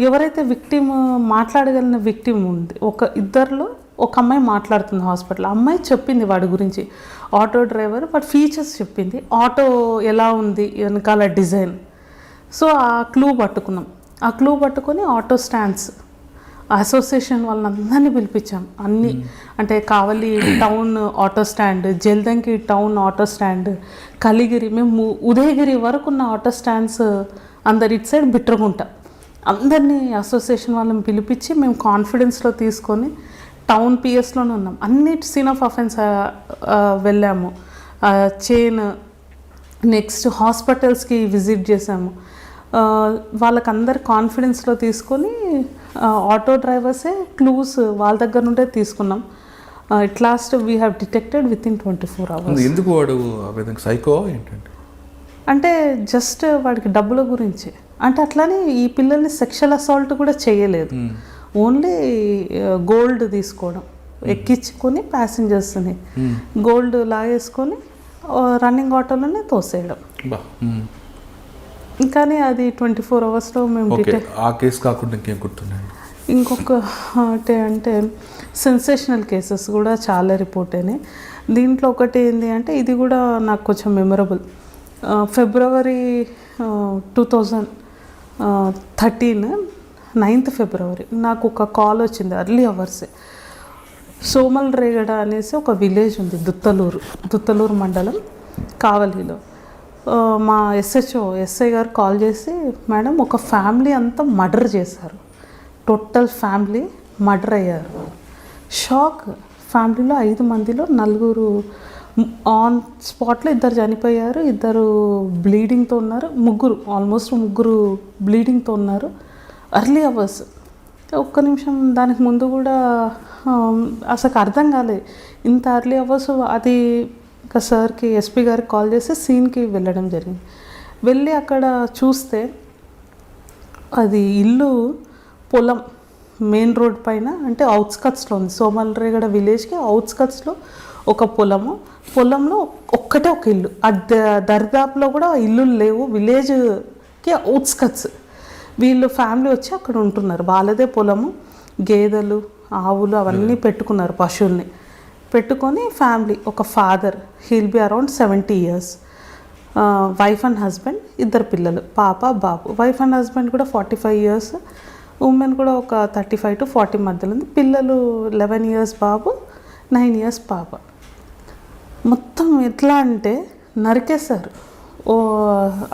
ఎవరైతే విక్టిమ్ మాట్లాడగలిగిన విక్టిమ్ ఉంది, ఇద్దరిలో ఒక అమ్మాయి మాట్లాడుతుంది హాస్పిటల్. అమ్మాయి చెప్పింది వాడి గురించి, ఆటో డ్రైవర్, వాడి ఫీచర్స్ చెప్పింది, ఆటో ఎలా ఉంది వెనకాల డిజైన్. సో ఆ క్లూ పట్టుకొని ఆటో స్టాండ్స్ అసోసియేషన్ వాళ్ళందరినీ పిలిపించాం. అన్నీ అంటే Kavali town auto stand, Jaladanki town auto stand, Kaligiri, మేము ఉదయగిరి వరకు ఉన్న ఆటో స్టాండ్స్ అందరు ఇటు సైడ్ బిట్రగుంట, అందరినీ అసోసియేషన్ వాళ్ళని పిలిపించి మేము కాన్ఫిడెన్స్లో తీసుకొని టౌన్ పిఎస్లోనే ఉన్నాం. అన్ని సీన్ ఆఫ్ అఫెన్స్ వెళ్ళాము. చైన్, నెక్స్ట్ హాస్పిటల్స్కి విజిట్ చేసాము. వాళ్ళకందరు కాన్ఫిడెన్స్లో తీసుకొని ఆటో డ్రైవర్సే క్లూస్ వాళ్ళ దగ్గర నుండే తీసుకున్నాం. It last we have detected with in 24 hours. ఎందుకు వాడు సైకో ఏంటంటే అంటే జస్ట్ వాడికి డబ్బుల గురించి. అంటే అట్లానే ఈ పిల్లల్ని సెక్షువల్ అసాల్ట్ కూడా చేయలేదు, ఓన్లీ గోల్డ్ తీసుకోవడం, ఎక్కించుకొని ప్యాసింజర్స్ని గోల్డ్ లాగేసుకొని రన్నింగ్ ఆటోలోనే తోసేయడం. కానీ అది 24 అవర్స్లో మేము ఆ కేసు కాకుండా ఇంకేం గుర్తున్నాయి? ఇంకొక అంటే సెన్సేషనల్ కేసెస్ కూడా చాలా రిపోర్ట్ అయినాయి. దీంట్లో ఒకటి ఏంటి అంటే ఇది కూడా నాకు కొంచెం మెమరబుల్. ఫిబ్రవరి 2013 9th ఫిబ్రవరి నాకు ఒక కాల్ వచ్చింది, ఎర్లీ అవర్సే. సోమల్ రేగడ అనేసి ఒక విలేజ్ ఉంది, దుత్తలూరు మండలం, కావలిలో. మా ఎస్ఐ గారు కాల్ చేసి, మేడం ఒక ఫ్యామిలీ అంతా మర్డర్ చేశారు, టోటల్ ఫ్యామిలీ మర్డర్ అయ్యారు. షాక్. ఫ్యామిలీలో 5 మందిలో 4 ఆన్ స్పాట్లో, 2 చనిపోయారు, 2 బ్లీడింగ్తో ఉన్నారు, ఆల్మోస్ట్ ముగ్గురు బ్లీడింగ్తో ఉన్నారు. Early hours. ఒక్క నిమిషం దానికి ముందు కూడా అసలు అర్థం కాలేదు ఇంత ఎర్లీ అవర్స్. అది ఇంకా సార్కి, ఎస్పీ గారికి కాల్ చేసి సీన్కి వెళ్ళడం జరిగింది. వెళ్ళి అక్కడ చూస్తే అది ఇల్లు పొలం, మెయిన్ రోడ్ పైన, అంటే అవుట్స్కట్స్లో ఉంది. సోమల్రేగడ విలేజ్కి అవుట్స్కట్స్లో ఒక పొలంలో ఒక్కటే ఒక ఇల్లు. దరిదాపులో కూడా ఇల్లులు లేవు, విలేజ్కి అవుట్స్కట్స్. వీళ్ళు ఫ్యామిలీ వచ్చి అక్కడ ఉంటున్నారు, వాళ్ళదే పొలము, గేదెలు, ఆవులు అవన్నీ పెట్టుకున్నారు, పశువుల్ని పెట్టుకొని ఫ్యామిలీ. ఒక father, he'll be around 70 years, wife and husband, 2 పిల్లలు, పాప బాబు. వైఫ్ అండ్ హస్బెండ్ కూడా 45 years, ఉమెన్ కూడా ఒక 35 to 40 మధ్యలో ఉంది. పిల్లలు 11 years బాబు, 9 years పాప. మొత్తం ఎట్లా అంటే నరికేశారు.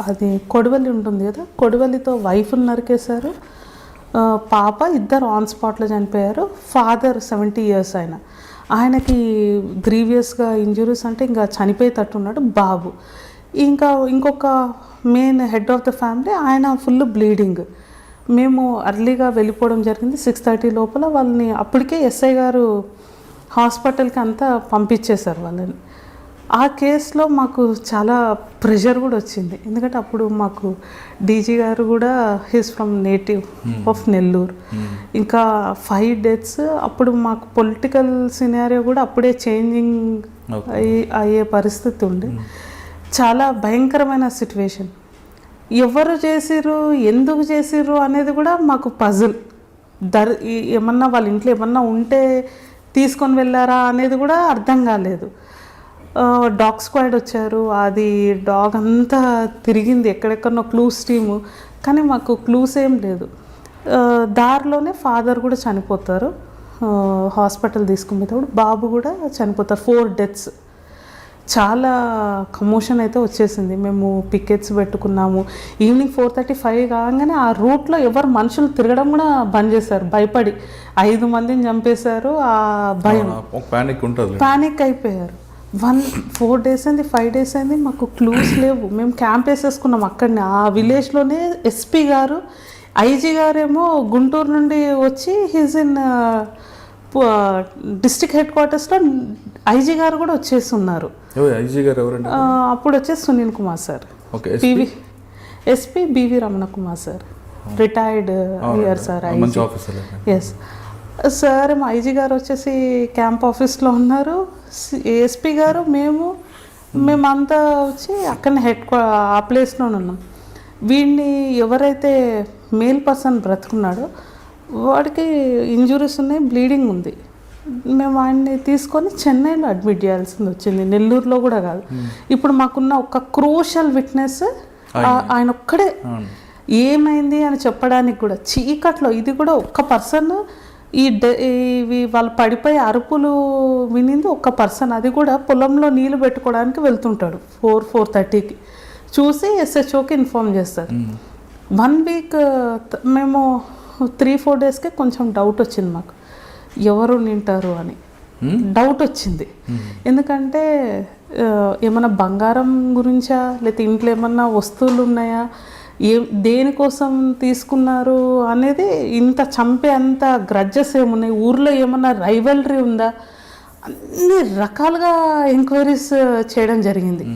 అది కొడవలి ఉంటుంది కదా, కొడవలితో వైఫ్ని నరికేశారు, పాప 2 ఆన్ స్పాట్లో చనిపోయారు. ఫాదర్ 70 years ఆయనకి గ్రీవియస్గా ఇంజురీస్, అంటే ఇంకా చనిపోయేటట్టున్నాడు. బాబు ఇంకొక main head of the family, ఆయన ఫుల్ బ్లీడింగ్. మేము అర్లీగా వెళ్ళిపోవడం జరిగింది 6:30 లోపల. వాళ్ళని అప్పటికే ఎస్ఐ గారు హాస్పిటల్కి అంతా పంపించేశారు వాళ్ళని. ఆ కేసులో మాకు చాలా ప్రెషర్ కూడా వచ్చింది, ఎందుకంటే అప్పుడు మాకు డీజీ గారు కూడా he's from native of Nellore. ఇంకా 5 deaths. అప్పుడు మాకు పొలిటికల్ సినారియో కూడా అప్పుడే చేంజింగ్ అయ్యే పరిస్థితి ఉండే. చాలా భయంకరమైన సిచ్యువేషన్. ఎవరు చేసిర్రు, ఎందుకు చేసిర్రు అనేది కూడా మాకు పజిల్. ఏమన్నా వాళ్ళ ఇంట్లో ఏమన్నా ఉంటే తీసుకొని వెళ్ళారా అనేది కూడా అర్థం కాలేదు. డాగ్ స్క్వాడ్ వచ్చారు, అది డాగ్ అంతా తిరిగింది, ఎక్కడెక్కడో క్లూస్ టీము, కానీ మాకు క్లూస్ ఏం లేదు. దారిలోనే ఫాదర్ కూడా చనిపోతారు, హాస్పిటల్ తీసుకునేటప్పుడు బాబు కూడా చనిపోతారు. 4 deaths. చాలా కమోషన్ అయితే వచ్చేసింది. మేము పికెట్స్ పెట్టుకున్నాము. ఈవినింగ్ 4:35 కాగానే ఆ రూట్లో ఎవరు మనుషులు తిరగడం కూడా బంద్ చేశారు, భయపడి. 5 మందిని చంపేశారు. ఆ భయం, ప్యానిక్ అయిపోయారు. 4 days అయింది, 5 days అయింది, మాకు క్లూస్ లేవు. మేము క్యాంప్ వేసేసుకున్నాం అక్కడనే ఆ విలేజ్లోనే. ఎస్పీ గారు, ఐజీ గారేమో గుంటూరు నుండి వచ్చి హీజ్ ఇన్ డిస్ట్రిక్ట్ హెడ్ క్వార్టర్స్లో ఐజీ గారు కూడా వచ్చేసి ఉన్నారు. అప్పుడు వచ్చేసి Sunil Kumar sir, SP BV Ramana Kumar sir, retired అయ్యారు sir IG. Yes sir, IG garu వచ్చేసి క్యాంప్ ఆఫీస్లో ఉన్నారు. ఎస్పీ గారు, మేమంతా వచ్చి అక్కడనే ఆ ప్లేస్లో ఉన్నాం. వీడిని ఎవరైతే మేల్ పర్సన్ బ్రతుకున్నాడో వాడికి ఇంజురీస్ ఉన్నాయి, బ్లీడింగ్ ఉంది. మేము ఆయన్ని తీసుకొని చెన్నైలో అడ్మిట్ చేయాల్సింది వచ్చింది, నెల్లూరులో కూడా కాదు. ఇప్పుడు మాకున్న ఒక క్రూషల్ విట్నెస్ ఆయన ఒక్కడే. ఏమైంది అని చెప్పడానికి కూడా చీకట్లో, ఇది కూడా ఒక్క పర్సన్, ఇవి వాళ్ళు పడిపోయి అరుపులు వినింది ఒక్క పర్సన్. అది కూడా పొలంలో నీళ్లు పెట్టుకోవడానికి వెళ్తుంటాడు 4:30కి. చూసి SHOకి ఇన్ఫార్మ్ చేస్తారు. 1 week మేము 3-4 daysకి కొంచెం డౌట్ వచ్చింది మాకు, ఎవరు నింటారు అని డౌట్ వచ్చింది. ఎందుకంటే ఏమన్నా బంగారం గురించా, లేకపోతే ఇంట్లో ఏమన్నా వస్తువులు ఉన్నాయా, దేనికోసం తీసుకున్నారు అనేది, ఇంత చంపే అంత గ్రడ్జెస్ ఏమున్నాయి, ఊర్లో ఏమన్నా రైవల్రీ ఉందా, అన్ని రకాలుగా ఎంక్వైరీస్ చేయడం జరిగింది.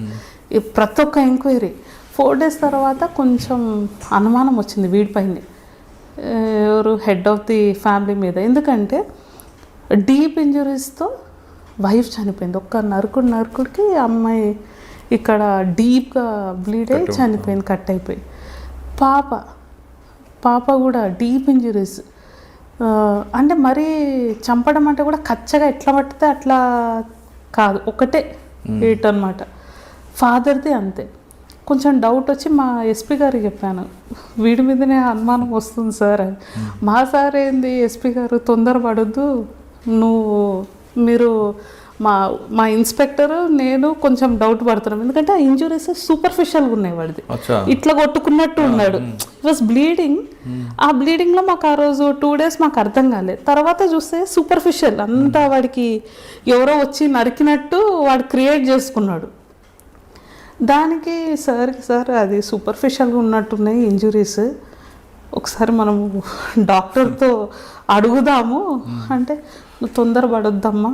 ప్రతి ఒక్క ఎంక్వైరీ 4 days తర్వాత కొంచెం అనుమానం వచ్చింది వీడిపైనే, ఎవరు హెడ్ ఆఫ్ ది ఫ్యామిలీ మీద. ఎందుకంటే డీప్ ఇంజురీస్తో వైఫ్ చనిపోయింది. ఒక్క నరుకుడికి అమ్మాయి ఇక్కడ డీప్గా బ్లీడ్ అయ్యి చనిపోయింది, కట్ అయిపోయి. పాప కూడా డీప్ ఇంజురీస్. అంటే మరీ చంపడం అంటే కూడా కచ్చగా ఎట్లా పట్టితే అట్లా కాదు, ఒకటే ఏట్ అనమాట. ఫాదర్ది అంతే. కొంచెం డౌట్ వచ్చి మా ఎస్పీ గారికి చెప్పాను, వీడి మీదనే అనుమానం వస్తుంది సార్ అని. మా సార్ ఏంది, ఎస్పీ గారు తొందరపడొద్దు, మీరు మా ఇన్స్పెక్టర్ నేను కొంచెం డౌట్ పడుతున్నాం. ఎందుకంటే ఆ ఇంజురీస్ సూపర్ఫిషియల్గా ఉన్నాయి వాడిది, ఇట్లా కొట్టుకున్నట్టు ఉన్నాడు. It was bleeding. ఆ బ్లీడింగ్లో మాకు ఆ రోజు 2 days మాకు అర్థం కాలేదు. తర్వాత చూస్తే సూపర్ఫిషియల్ అంతా, వాడికి ఎవరో వచ్చి నరికినట్టు వాడు క్రియేట్ చేసుకున్నాడు. దానికి సార్ అది సూపర్ఫిషియల్గా ఉన్నట్టున్నాయి ఇంజురీస్, ఒకసారి మనము డాక్టర్తో అడుగుదాము అంటే, నువ్వు తొందరపడొద్దమ్మా,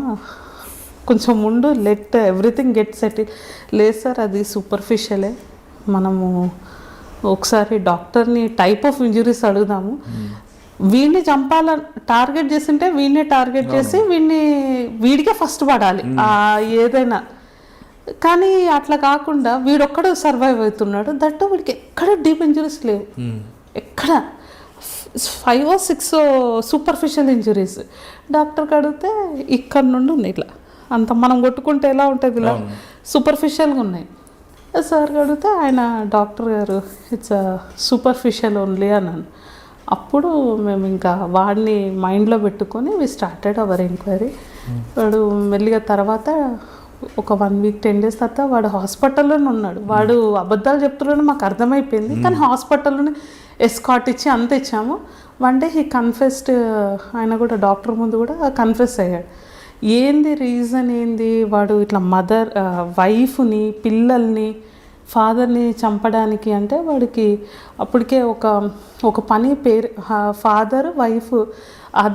కొంచెం ముందు, లెట్ ఎవ్రీథింగ్ గెట్ సెటిల్. లేదు సార్, అది సూపర్ఫిషియలే, మనము ఒకసారి డాక్టర్ని టైప్ ఆఫ్ ఇంజురీస్ అడుగుదాము. వీడిని చంపాలని టార్గెట్ చేసింటే వీడిని టార్గెట్ చేసి వీడికే ఫస్ట్ పడాలి ఏదైనా. కానీ అట్లా కాకుండా వీడొక్కడు సర్వైవ్ అవుతున్నాడు. దట్టు వీడికి ఎక్కడ డీప్ ఇంజురీస్ లేవు, ఎక్కడ 5 or 6 సూపర్ఫిషియల్ ఇంజురీస్. డాక్టర్కి అడిగితే ఇక్కడ నుండి ఉన్నాయి, ఇట్లా అంత మనం కొట్టుకుంటే ఎలా ఉంటుంది, ఇలా సూపర్ఫిషియల్గా ఉన్నాయి. సార్కి అడిగితే ఆయన డాక్టర్ గారు ఇట్స్ సూపర్ఫిషియల్ ఓన్లీ అన్నాను. అప్పుడు మేము ఇంకా వాడిని మైండ్లో పెట్టుకొని వి స్టార్టెడ్ అవర్ ఎంక్వైరీ. వాడు మెల్లిగా తర్వాత ఒక 1 week 10 days తర్వాత వాడు హాస్పిటల్లోనే ఉన్నాడు. వాడు అబద్ధాలు చెప్తున్నాడు మాకు అర్థమైపోయింది, కానీ హాస్పిటల్లోనే ఎస్కాట్ ఇచ్చి అంత ఇచ్చాము. 1 day హీ కన్ఫెస్డ్, ఆయన కూడా డాక్టర్ ముందు కూడా కన్ఫెస్ అయ్యాడు. ఏంది రీజన్ ఏంది, వాడు ఇట్లా వైఫ్ని, పిల్లల్ని, ఫాదర్ని చంపడానికి అంటే వాడికి అప్పటికే ఒక పని పేరు, ఫాదర్ వైఫ్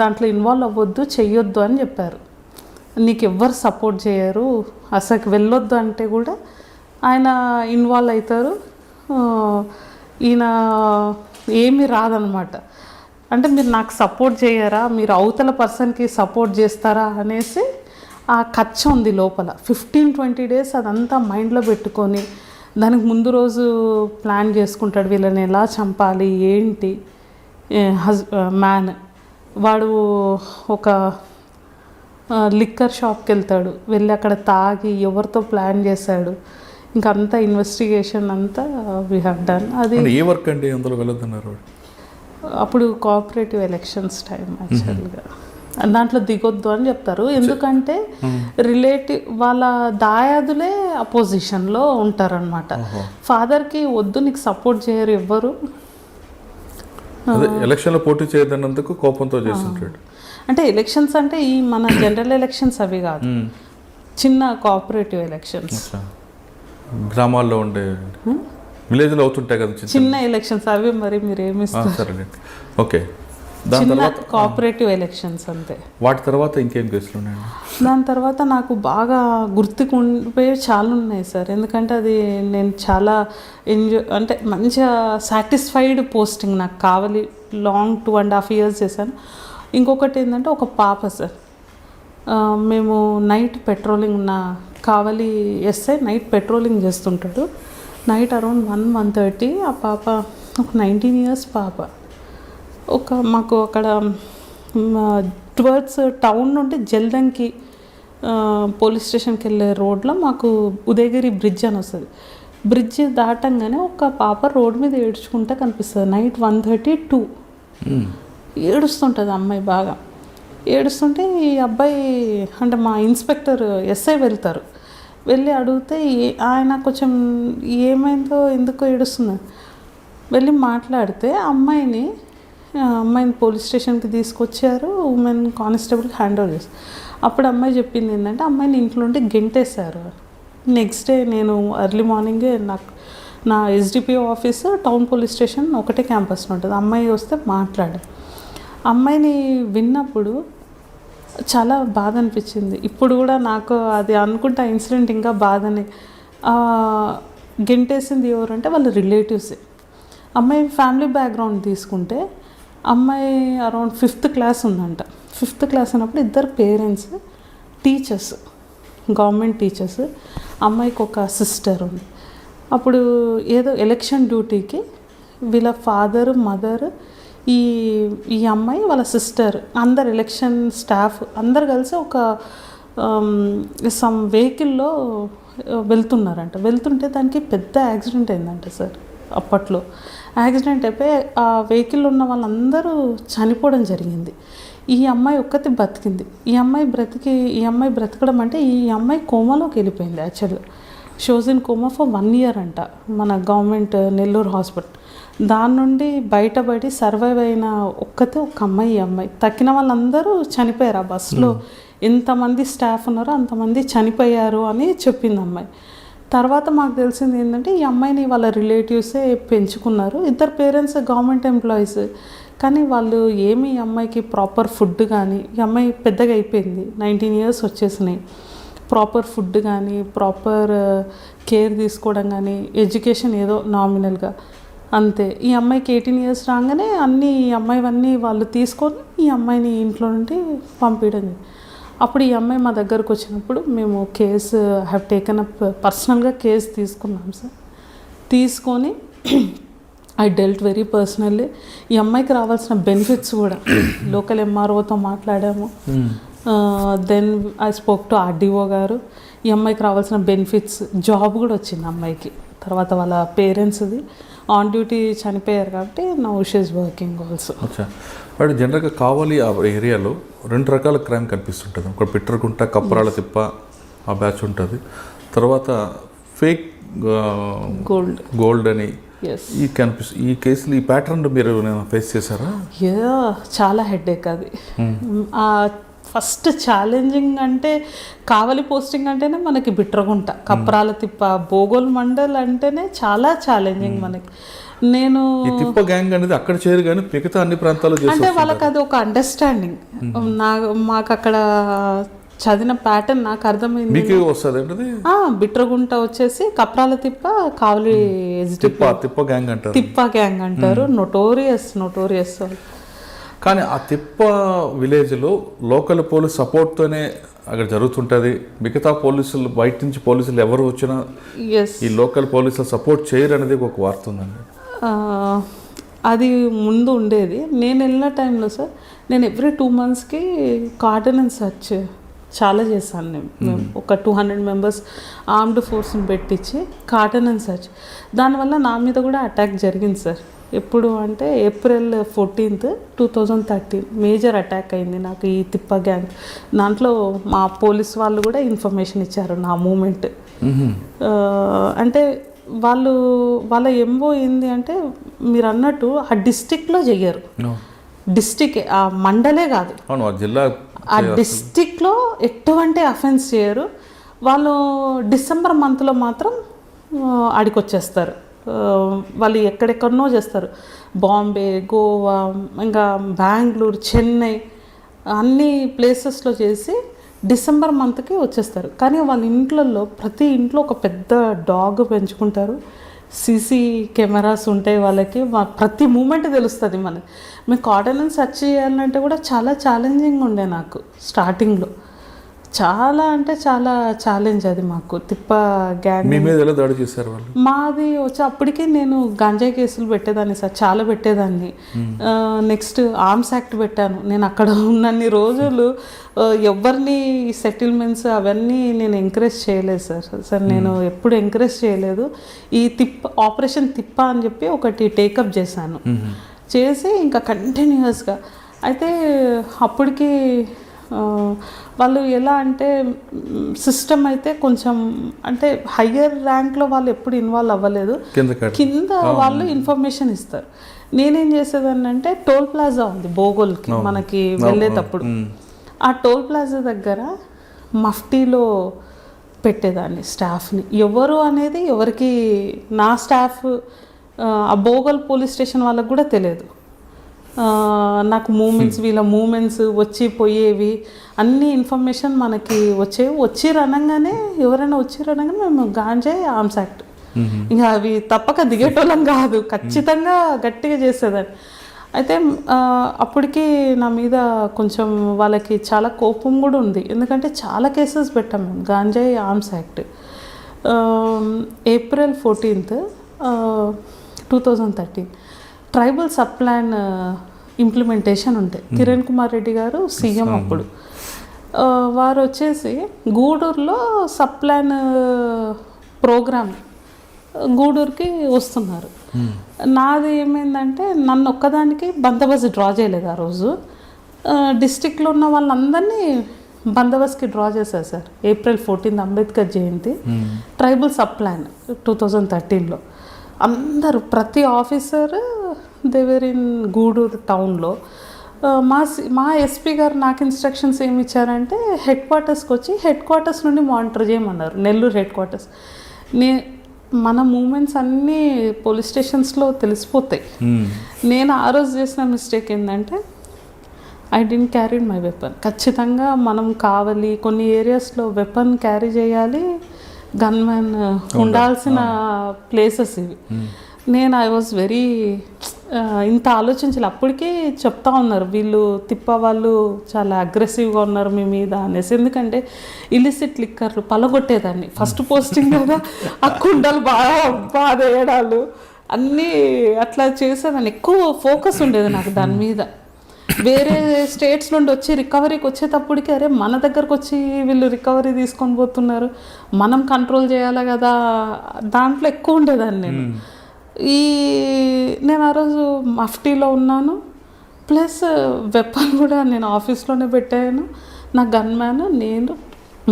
దాంట్లో ఇన్వాల్వ్ అవ్వద్దు, చెయ్యొద్దు అని చెప్పారు. నీకు ఎవ్వరు సపోర్ట్ చేయరు, అసలు వెళ్ళొద్దు అంటే కూడా ఆయన ఇన్వాల్వ్ అవుతారు. ఈయన ఏమీ రాదనమాట. అంటే మీరు నాకు సపోర్ట్ చేయరా, మీరు అవతల పర్సన్కి సపోర్ట్ చేస్తారా అనేసి ఆ కచ్చ ఉంది లోపల. 15-20 days అదంతా మైండ్లో పెట్టుకొని దానికి ముందు రోజు ప్లాన్ చేసుకుంటాడు, వీళ్ళని ఎలా చంపాలి ఏంటి. మ్యాన్ వాడు ఒక లిక్కర్ షాప్కి వెళ్తాడు, వెళ్ళి అక్కడ తాగి ఎవరితో ప్లాన్ చేశాడు, ఇంకా అంతా ఇన్వెస్టిగేషన్ అంతా వీ హ్యావ్ డన్. అది ఏ వర్క్ అండి అందులో వెళ్ళొద్దన్నారు? అప్పుడు కోఆపరేటివ్ ఎలక్షన్స్ టైం యాక్చువల్గా. దాంట్లో దిగొద్దు అని చెప్తారు. ఎందుకంటే రిలేటివ్ వాళ్ళ దాయాదులే అపోజిషన్లో ఉంటారనమాట. ఫాదర్కి వద్దు నీకు సపోర్ట్ చేయరు ఎవ్వరు. ఎలక్షన్లో పోటీ చేయదన్నందుకు కోపంతో చేస్తుంటాడు. అంటే ఎలక్షన్స్ అంటే ఈ మన జనరల్ ఎలక్షన్స్ అవి కాదు, చిన్న కోఆపరేటివ్ ఎలక్షన్స్, గ్రామాల్లో ఉండే విలేజ్లో అవుతుంటాయి కదా చిన్న ఎలక్షన్స్ అవి. మరి మీరు ఏమిస్తారు? సరేనండి, ఓకే. చిన్న కోఆపరేటివ్ ఎలక్షన్స్ అంతే. వాటి తర్వాత ఇంకేం కేసులు ఉన్నాయండి? దాని తర్వాత నాకు బాగా గుర్తుకుండిపోయి చాలా ఉన్నాయి సార్. ఎందుకంటే అది నేను చాలా ఎంజాయ్ అంటే మంచిగా సాటిస్ఫైడ్ పోస్టింగ్ నాకు కావాలి. లాంగ్ 2.5 years చేశాను. ఇంకొకటి ఏంటంటే ఒక పాప సార్, మేము నైట్ పెట్రోలింగ్ కావలి ఎస్ఐ నైట్ పెట్రోలింగ్ చేస్తుంటాడు. నైట్ అరౌండ్ 1-1:30 ఆ పాప ఒక 19 years పాప మాకు అక్కడ టువర్డ్స్ టౌన్ నుండి జల్దంకి పోలీస్ స్టేషన్కి వెళ్ళే రోడ్లో మాకు ఉదయగిరి బ్రిడ్జ్ అని వస్తుంది. బ్రిడ్జ్ దాటంగానే ఒక పాప రోడ్ మీద ఏడ్చుకుంటే కనిపిస్తుంది. నైట్ 1:32 ఏడుస్తుంటుంది అమ్మాయి. బాగా ఏడుస్తుంటే ఈ అబ్బాయి అంటే మా ఇన్స్పెక్టర్ ఎస్ఐ వెళ్తారు. వెళ్ళి అడిగితే ఆయన కొంచెం ఏమైందో ఎందుకో ఏడుస్తుంది వెళ్ళి మాట్లాడితే అమ్మాయిని పోలీస్ స్టేషన్కి తీసుకొచ్చారు. ఉమెన్ కానిస్టేబుల్కి హ్యాండ్ ఓవర్ చేస్తారు. అప్పుడు అమ్మాయి చెప్పింది ఏంటంటే అమ్మాయిని ఇంట్లో ఉంటే గెంటేశారు. నెక్స్ట్ డే నేను ఎర్లీ మార్నింగే నా SDPO office town police station ఒకటే క్యాంపస్లో ఉంటుంది. అమ్మాయి వస్తే మాట్లాడారు. అమ్మాయిని విన్నప్పుడు చాలా బాధ అనిపించింది. ఇప్పుడు కూడా నాకు అది అనుకుంటే ఆ ఇన్సిడెంట్ ఇంకా బాధని. గెంటేసింది ఎవరంటే వాళ్ళ రిలేటివ్సే. అమ్మాయి ఫ్యామిలీ బ్యాక్గ్రౌండ్ తీసుకుంటే అమ్మాయి అరౌండ్ 5th class ఉందంట. 5th class అన్నప్పుడు ఇద్దరు పేరెంట్స్ టీచర్స్, గవర్నమెంట్ టీచర్స్. అమ్మాయికి ఒక సిస్టర్ ఉంది. అప్పుడు ఏదో ఎలక్షన్ డ్యూటీకి వీళ్ళ ఫాదర్ మదర్ ఈ అమ్మాయి వాళ్ళ సిస్టర్ అందరు ఎలక్షన్ స్టాఫ్ అందరు కలిసి ఒక సమ్ వెహికల్లో వెళ్తున్నారంట. వెళ్తుంటే దానికి పెద్ద యాక్సిడెంట్ అయిందంట సార్. అప్పట్లో యాక్సిడెంట్ అయిపోయి ఆ వెహికల్లో ఉన్న వాళ్ళందరూ చనిపోవడం జరిగింది. ఈ అమ్మాయి ఒక్కతి బతికింది. ఈ అమ్మాయి బ్రతకడం అంటే ఈ అమ్మాయి కోమాలోకి వెళ్ళిపోయింది. యాక్చువల్గా shows in coma for 1 year అంట మన గవర్నమెంట్ నెల్లూరు హాస్పిటల్. దాని నుండి బయటపడి సర్వైవ్ అయిన ఒక అమ్మాయి. ఈ అమ్మాయి తక్కిన వాళ్ళందరూ చనిపోయారు. ఆ బస్సులో ఎంతమంది స్టాఫ్ ఉన్నారో అంతమంది చనిపోయారు అని చెప్పింది అమ్మాయి. తర్వాత మాకు తెలిసింది ఏంటంటే ఈ అమ్మాయిని వాళ్ళ రిలేటివ్సే పెంచుకున్నారు. ఇద్దరు పేరెంట్స్ గవర్నమెంట్ ఎంప్లాయీస్. కానీ వాళ్ళు ఏమి ఈ అమ్మాయికి ప్రాపర్ ఫుడ్ కానీ, ఈ అమ్మాయి పెద్దగా అయిపోయింది, 19 years వచ్చేసినాయి. ప్రాపర్ ఫుడ్ కానీ ప్రాపర్ కేర్ తీసుకోవడం కానీ ఎడ్యుకేషన్ ఏదో నామినల్గా అంతే. ఈ అమ్మాయికి 18 years రాగానే ఈ అమ్మాయివన్నీ వాళ్ళు తీసుకొని ఈ అమ్మాయిని ఇంట్లో నుండి పంపించడం. అప్పుడు ఈ అమ్మాయి మా దగ్గరకు వచ్చినప్పుడు మేము కేసు హ్యావ్ టేకన్ అప్, పర్సనల్గా కేసు తీసుకున్నాం సార్. తీసుకొని ఐ డెల్ట్ వెరీ పర్సనల్లీ. ఈ అమ్మాయికి రావాల్సిన బెనిఫిట్స్ కూడా లోకల్ ఎంఆర్ఓతో మాట్లాడాము. Then I spoke to RDO garu. ఈ అమ్మాయికి రావాల్సిన బెనిఫిట్స్, జాబ్ కూడా వచ్చింది అమ్మాయికి. తర్వాత వాళ్ళ పేరెంట్స్ది ఆన్ డ్యూటీ చనిపోయారు కాబట్టి now she is working also. వాడు జనరల్గా కావాలి ఆ ఏరియాలో 2 రకాల క్రైమ్ కనిపిస్తుంటుంది. ఒక పిట్టరగుంట, కప్పరాల తిప్ప ఆ బ్యాచ్ ఉంటుంది. తర్వాత ఫేక్ గోల్డ్ అని ఈ కేసులు ఈ ప్యాటర్న్ మీరు ఫేస్ చేశారా? చాలా హెడేక్ అది. ఫస్ట్ ఛాలెంజింగ్ అంటే కావలి పోస్టింగ్ అంటేనే మనకి బిట్రగుంట, కప్రాల తిప్ప, బోగోల్ మండల్ అంటేనే చాలా ఛాలెంజింగ్ మనకి. నేను తిప్ప గ్యాంగ్ అనేది అక్కడ చేరు కానీ మిగతా అన్ని ప్రాంతాలు అంటే వాళ్ళకి అది ఒక అండర్స్టాండింగ్. మాకు అక్కడ చదివిన ప్యాటర్న్ నాకు అర్థమైంది. మీకు వస్తుంది బిట్రగుంట వచ్చేసి కప్రాల తిప్ప, కావలి తిప్ప గ్యాంగ్ అంటారు. నోటోరియస్. కానీ ఆ తిప్ప విలేజ్లో లోకల్ పోలీస్ సపోర్ట్తోనే అక్కడ జరుగుతుంటుంది. మిగతా పోలీసులు బయట నుంచి పోలీసులు ఎవరు వచ్చినా ఈ లోకల్ పోలీసులు సపోర్ట్ చేయరు అనేది ఒక వార్త ఉందండి. అది ముందు ఉండేది. నేను వెళ్ళిన టైంలో సార్ నేను ఎవ్రీ 2 monthsకి కార్డనెన్స్ సర్చ్ చాలా చేశాను. మేము ఒక 200 members ఆర్మ్డ్ ఫోర్స్ని పెట్టించి కార్డనెన్స్ సర్చ్. దానివల్ల నా మీద కూడా అటాక్ జరిగింది సార్. ఎప్పుడు అంటే ఏప్రిల్ 14th 2013 మేజర్ అటాక్ అయింది నాకు ఈ తిప్ప గ్యాంగ్. దాంట్లో మా పోలీస్ వాళ్ళు కూడా ఇన్ఫర్మేషన్ ఇచ్చారు నా మూమెంట్. అంటే వాళ్ళ ఎంఓ ఏంది అంటే మీరు అన్నట్టు ఆ డిస్టిక్లో చెయ్యరు, డిస్టిక్ ఆ మండలే కాదు, జిల్లా ఆ డిస్టిక్లో ఎటువంటి అఫెన్స్ చేయరు. వాళ్ళు డిసెంబర్ మంత్లో మాత్రం ఆడికొచ్చేస్తారు. వాళ్ళు ఎక్కడెక్కడనో చేస్తారు, బాంబే, గోవా, ఇంకా బెంగళూరు, చెన్నై అన్ని ప్లేసెస్లో చేసి డిసెంబర్ మంత్కి వచ్చేస్తారు. కానీ వాళ్ళ ఇంట్లలో ప్రతి ఇంట్లో ఒక పెద్ద డాగ్ పెంచుకుంటారు, సీసీ కెమెరాస్ ఉంటాయి వాళ్ళకి, ప్రతి మూమెంట్ తెలుస్తుంది మనకి. మీకు ఆర్డినెన్స్ సెర్చ్ చేయాలంటే కూడా చాలా ఛాలెంజింగ్ ఉండే నాకు స్టార్టింగ్లో, చాలా అంటే చాలా ఛాలెంజ్ అది మాకు. తిప్ప గ్యాంగ్ మీ మీద ఎలా దాడి చేశారు వాళ్ళు? మాది వచ్చి అప్పటికే నేను గంజాయి కేసులు పెట్టేదాన్ని సార్, చాలా పెట్టేదాన్ని. నెక్స్ట్ ఆర్మ్స్ యాక్ట్ పెట్టాను. నేను అక్కడ ఉన్నన్ని రోజులు ఎవరిని సెటిల్మెంట్స్ అవన్నీ నేను ఎంకరేజ్ చేయలేదు సార్ నేను ఎప్పుడు ఎంకరేజ్ చేయలేదు. ఈ ఆపరేషన్ తిప్ప అని చెప్పి ఒకటి టేకప్ చేశాను, చేసి ఇంకా కంటిన్యూస్గా. అయితే అప్పటికి వాళ్ళు ఎలా అంటే సిస్టమ్ అయితే కొంచెం అంటే హయ్యర్ ర్యాంక్లో వాళ్ళు ఎప్పుడు ఇన్వాల్వ్ అవ్వలేదు, కింద వాళ్ళు ఇన్ఫర్మేషన్ ఇస్తారు. నేనేం చేసేదాన్ని అంటే టోల్ ప్లాజా ఉంది బోగోల్కి మనకి వెళ్ళేటప్పుడు, ఆ టోల్ ప్లాజా దగ్గర మఫ్టీలో పెట్టేదాన్ని స్టాఫ్ని. ఎవరు అనేది ఎవరికి, నా స్టాఫ్ ఆ బోగోల్ పోలీస్ స్టేషన్ వాళ్ళకు కూడా తెలియదు. నాకు మూమెంట్స్, వీళ్ళ మూమెంట్స్ వచ్చి పోయేవి అన్ని ఇన్ఫర్మేషన్ మనకి వచ్చేవి. వచ్చిరనగానే ఎవరైనా వచ్చిరనగానే మేము గాంజాయి ఆర్మ్స్ యాక్ట్, ఇంకా అవి తప్పక దిగేటోళ్ళం కాదు, ఖచ్చితంగా గట్టిగా చేసేదాన్ని. అయితే అప్పటికి నా మీద కొంచెం వాళ్ళకి చాలా కోపం కూడా ఉంది, ఎందుకంటే చాలా కేసెస్ పెట్టాం మేము గాంజాయి arms act. April 14th 2013 tribal sub plan implementation ఉంటాయి. కిరణ్ కుమార్ రెడ్డి గారు సీఎం అప్పుడు, వారు వచ్చేసి గూడూరులో సబ్ ప్లాన్ ప్రోగ్రామ్ గూడూరుకి వస్తున్నారు. నాది ఏమైందంటే నన్ను ఒక్కదానికి బందోబస్తు డ్రా చేయలేదు ఆ రోజు, డిస్టిక్లో ఉన్న వాళ్ళందరినీ బందోబస్తుకి డ్రా చేశారు సార్. ఏప్రిల్ 14th అంబేద్కర్ జయంతి, ట్రైబల్ సబ్ ప్లాన్ 2013లో అందరూ ప్రతి ఆఫీసర్ దేవర్ ఇన్ గూడూరు టౌన్లో. మా ఎస్పీ గారు నాకు ఇన్స్ట్రక్షన్స్ ఏమి ఇచ్చారంటే హెడ్ క్వార్టర్స్కి వచ్చి హెడ్ క్వార్టర్స్ నుండి మానిటర్ చేయమన్నారు, నెల్లూరు హెడ్ క్వార్టర్స్. మన మూమెంట్స్ అన్నీ పోలీస్ స్టేషన్స్లో తెలిసిపోతాయి. నేను ఆ రోజు చేసిన మిస్టేక్ ఏంటంటే I didn't carry my weapon. ఖచ్చితంగా మనం కావాలి, కొన్ని ఏరియాస్లో వెపన్ క్యారీ చేయాలి, గన్మెన్ ఉండాల్సిన ప్లేసెస్ ఇవి. నేను ఐ వాజ్ వెరీ ఇంత ఆలోచించాలి. అప్పటికే చెప్తా ఉన్నారు వీళ్ళు తిప్ప వాళ్ళు చాలా అగ్రెసివ్గా ఉన్నారు మీ మీద అనేసి, ఎందుకంటే ఇలిసిట్ లిక్కర్లు పలగొట్టేదాన్ని. ఫస్ట్ పోస్టింగ్ కదా, ఆ కుండలు బాగా వేయడాలు అన్నీ అట్లా చేసేదాన్ని. ఎక్కువ ఫోకస్ ఉండేది నాకు దాని మీద. వేరే స్టేట్స్ నుండి వచ్చి రికవరీకి వచ్చేటప్పటికి అరే మన దగ్గరకు వచ్చి వీళ్ళు రికవరీ తీసుకొని పోతున్నారు, మనం కంట్రోల్ చేయాలి కదా, దాంట్లో ఎక్కువ ఉండేదాన్ని నేను. నేను ఆ రోజు మఫ్టీలో ఉన్నాను, ప్లస్ వెపన్ కూడా నేను ఆఫీస్లోనే పెట్టాను. నా గన్ మ్యాన్, నేను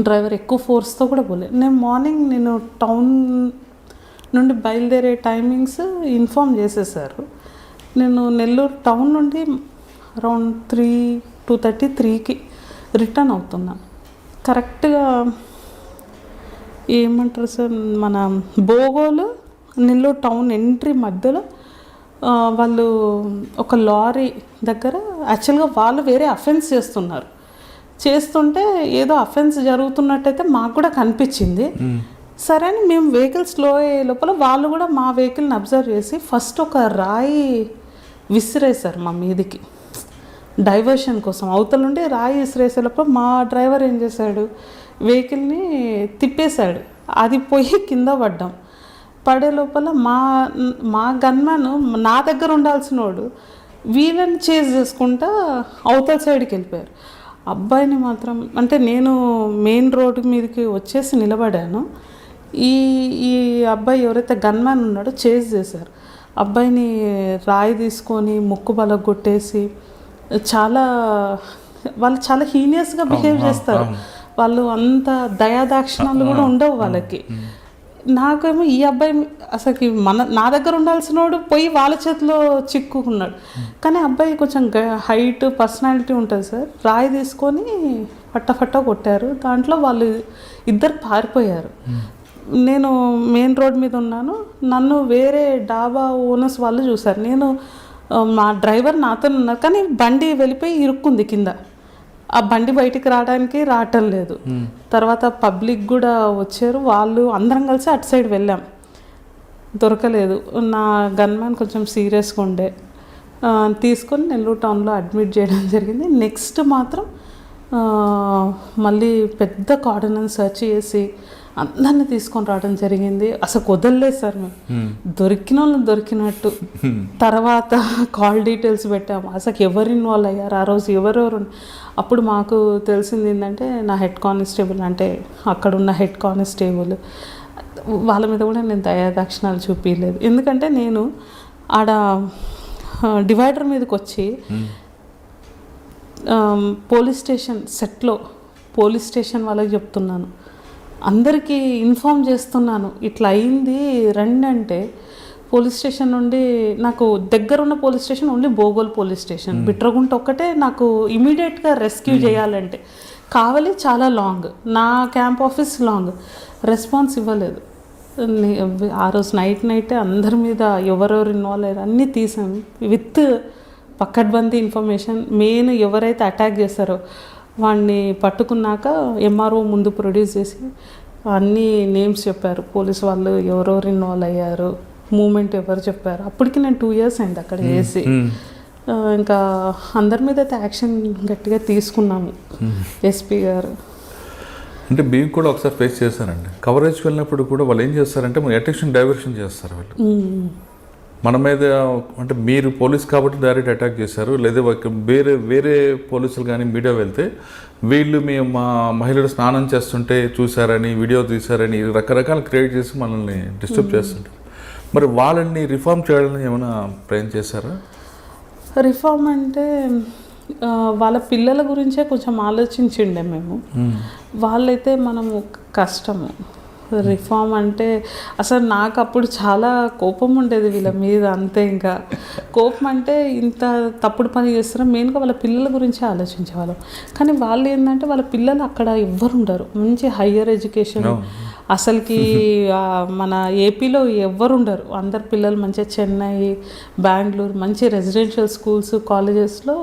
డ్రైవర్ ఎక్కువ ఫోర్స్తో కూడా పోలేదు. నేను మార్నింగ్ నేను టౌన్ నుండి బయలుదేరే టైమింగ్స్ ఇన్ఫామ్ చేసేసారు. నేను నెల్లూరు టౌన్ నుండి అరౌండ్ 2:33కి రిటర్న్ అవుతున్నాను. కరెక్ట్గా ఏమంటారు సార్, మన బోగోలు నెల్లూరు టౌన్ ఎంట్రీ మధ్యలో వాళ్ళు ఒక లారీ దగ్గర, యాక్చువల్గా వాళ్ళు వేరే అఫెన్స్ చేస్తుంటే ఏదో అఫెన్స్ జరుగుతున్నట్టయితే మాకు కూడా కనిపించింది. సరే అని మేము వెహికల్ స్లో అయ్యే లోపల వాళ్ళు కూడా మా వెహికల్ని అబ్జర్వ్ చేసి ఫస్ట్ ఒక రాయి విసిరేశారు మా మీదికి డైవర్షన్ కోసం. అవతల నుండి రాయి విసిరేసే లోపల మా డ్రైవర్ ఏం చేశాడు, వెహికల్ని తిప్పేశాడు, అది పోయి కింద పడే లోపల మా గన్మ్యాన్ నా దగ్గర ఉండాల్సిన వాడు వీళ్ళని చేజ్ చేసుకుంటా అవతల సైడ్కి వెళ్ళిపోయారు. అబ్బాయిని మాత్రం అంటే నేను మెయిన్ రోడ్డు మీదకి వచ్చేసి నిలబడాను. ఈ అబ్బాయి ఎవరైతే గన్మ్యాన్ ఉన్నాడో చేజ్ చేశారు. అబ్బాయిని రాయి తీసుకొని ముక్కు బలగొట్టేసి వాళ్ళు చాలా హీనియస్గా బిహేవ్ చేస్తారు. వాళ్ళు అంత దయాదాక్షిణాలు కూడా ఉండవు వాళ్ళకి. నాకేమో ఈ అబ్బాయి అసలుకి నా దగ్గర ఉండాల్సినోడు పోయి వాళ్ళ చేతిలో చిక్కుకున్నాడు. కానీ అబ్బాయి కొంచెం హైట్ పర్సనాలిటీ ఉంటుంది సార్. రాయి తీసుకొని ఫట్ట కొట్టారు. దాంట్లో వాళ్ళు ఇద్దరు పారిపోయారు. నేను మెయిన్ రోడ్ మీద ఉన్నాను. నన్ను వేరే డాబా ఓనర్స్ వాళ్ళు చూశారు. మా డ్రైవర్ నాతో ఉన్నారు, కానీ బండి వెళ్ళిపోయి ఇరుక్కుంది కింద. ఆ బండి బయటికి రావటం లేదు. తర్వాత పబ్లిక్ కూడా వచ్చారు. వాళ్ళు అందరం కలిసి అటు సైడ్ వెళ్ళాం, దొరకలేదు. నా గన్మ్యాన్ కొంచెం సీరియస్గా ఉండే, తీసుకొని నెల్లూరు టౌన్లో అడ్మిట్ చేయడం జరిగింది. నెక్స్ట్ మాత్రం మళ్ళీ పెద్ద కార్డనెన్స్ సెర్చ్ చేసి అందరినీ తీసుకొని రావడం జరిగింది. అసలు వదలలేదు సార్ మేము, దొరికిన వాళ్ళు దొరికినట్టు. తర్వాత కాల్ డీటెయిల్స్ పెట్టాము, అసలు ఎవరు ఇన్వాల్వ్ అయ్యారు ఆ రోజు, ఎవరెవరు. అప్పుడు మాకు తెలిసింది ఏంటంటే నా హెడ్ కానిస్టేబుల్, అంటే అక్కడ ఉన్న హెడ్ కానిస్టేబుల్, వాళ్ళ మీద కూడా నేను దయాదాక్షిణాలు చూపించలేదు. ఎందుకంటే నేను ఆడ డివైడర్ మీదకి వచ్చి పోలీస్ స్టేషన్ సెట్లో పోలీస్ స్టేషన్ వాళ్ళకి చెప్తున్నాను, అందరికీ ఇన్ఫామ్ చేస్తున్నాను ఇట్లా అయింది రండి అంటే. పోలీస్ స్టేషన్ నుండి నాకు దగ్గరున్న police station only Bogole police station, Bitragunta ఒక్కటే నాకు ఇమీడియట్గా రెస్క్యూ చేయాలంటే. కావలి చాలా లాంగ్, నా క్యాంప్ ఆఫీస్ లాంగ్, రెస్పాన్స్ ఇవ్వలేదు. ఆ రోజు నైటే అందరి మీద ఎవరెవరు ఇన్వాల్వ్ అయ్యారు అన్నీ తీసాం విత్ పక్కడ్బందీ ఇన్ఫర్మేషన్. మెయిన్ ఎవరైతే అటాక్ చేస్తారో వాడిని పట్టుకున్నాక ఎంఆర్ఓ ముందు ప్రొడ్యూస్ చేసి అన్ని నేమ్స్ చెప్పారు, పోలీసు వాళ్ళు ఎవరెవరు ఇన్వాల్వ్ అయ్యారు, మూమెంట్ ఎవరు చెప్పారు. అప్పటికి నేను 2 years అయింది అక్కడ వేసి. ఇంకా అందరి మీద అయితే యాక్షన్ గట్టిగా తీసుకున్నాము ఎస్పీ గారు. అంటే మేము కూడా ఒకసారి ఫేస్ చేశానండి. కవరేజ్కి వెళ్ళినప్పుడు కూడా వాళ్ళు ఏం చేస్తారంటే మన అటెన్షన్ డైవర్షన్ చేస్తారు వాళ్ళు మన మీద. అంటే మీరు పోలీస్ కాబట్టి డైరెక్ట్ అటాక్ చేశారు, లేదా వేరే పోలీసులు కానీ మీడియా వెళ్తే వీళ్ళు మా మహిళలు స్నానం చేస్తుంటే చూశారని, వీడియో తీశారని రకరకాల క్రియేట్ చేసి మనల్ని డిస్టర్బ్ చేస్తుంటారు. మరి వాళ్ళని రిఫార్మ్ చేయాలని ఏమైనా ప్రయత్నం చేశారా? రిఫార్మ్ అంటే వాళ్ళ పిల్లల గురించే కొంచెం ఆలోచించిండే మేము. వాళ్ళైతే మనము కష్టము. రిఫార్మ్ అంటే అసలు నాకు అప్పుడు చాలా కోపం ఉండేది వీళ్ళ మీద, అంతే. ఇంకా కోపం అంటే ఇంత తప్పుడు పని చేస్తున్నాం, మెయిన్గా వాళ్ళ పిల్లల గురించి ఆలోచించేవాళ్ళం. కానీ వాళ్ళు ఏంటంటే వాళ్ళ పిల్లలు అక్కడ ఎవ్వరు ఉండరు, మంచి హయ్యర్ ఎడ్యుకేషన్. అసలుకి మన ఏపీలో ఎవ్వరు ఉండరు, అందరు పిల్లలు మంచిగా చెన్నై, బెంగళూరు మంచి రెసిడెన్షియల్ స్కూల్స్, కాలేజెస్లో